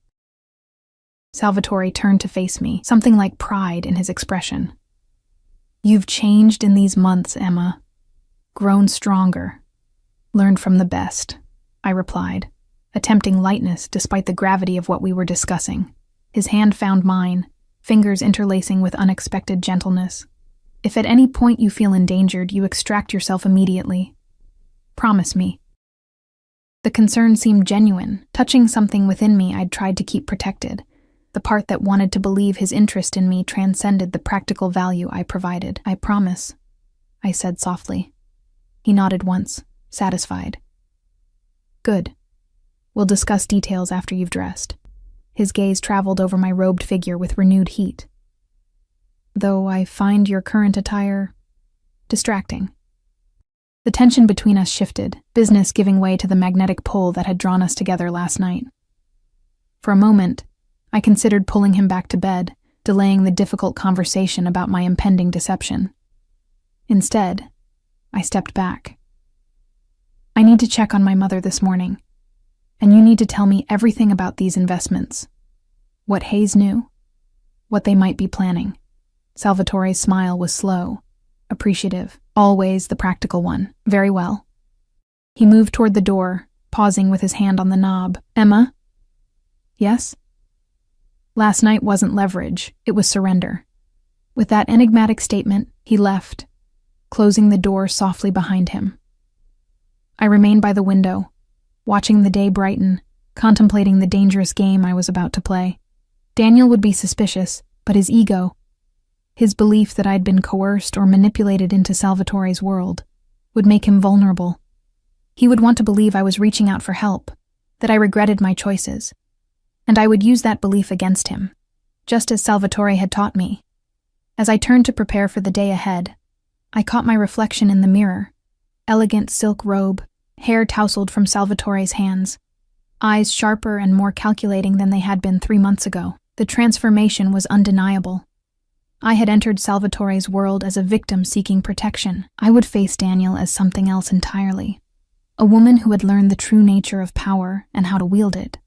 Salvatore turned to face me, something like pride in his expression. "You've changed in these months, Emma. Grown stronger. Learned from the best," I replied, attempting lightness despite the gravity of what we were discussing. His hand found mine, fingers interlacing with unexpected gentleness. "If at any point you feel endangered, you extract yourself immediately. Promise me." The concern seemed genuine, touching something within me I'd tried to keep protected. The part that wanted to believe his interest in me transcended the practical value I provided. "I promise," I said softly. He nodded once, satisfied. "Good. We'll discuss details after you've dressed." His gaze traveled over my robed figure with renewed heat. "Though I find your current attire distracting." The tension between us shifted, business giving way to the magnetic pull that had drawn us together last night. For a moment, I considered pulling him back to bed, delaying the difficult conversation about my impending deception. Instead, I stepped back. "I need to check on my mother this morning, and you need to tell me everything about these investments. What Hayes knew, what they might be planning." Salvatore's smile was slow, appreciative, always the practical one. "Very well." He moved toward the door, pausing with his hand on the knob. "Emma?" "Yes?" Last night wasn't leverage, it was surrender. With that enigmatic statement, he left, closing the door softly behind him. I remained by the window, watching the day brighten, contemplating the dangerous game I was about to play. Daniel would be suspicious, but his ego, his belief that I'd been coerced or manipulated into Salvatore's world, would make him vulnerable. He would want to believe I was reaching out for help, that I regretted my choices, and I would use that belief against him, just as Salvatore had taught me. As I turned to prepare for the day ahead, I caught my reflection in the mirror. Elegant silk robe, hair tousled from Salvatore's hands, eyes sharper and more calculating than they had been 3 months ago. The transformation was undeniable. I had entered Salvatore's world as a victim seeking protection. I would face Daniel as something else entirely. A woman who had learned the true nature of power and how to wield it.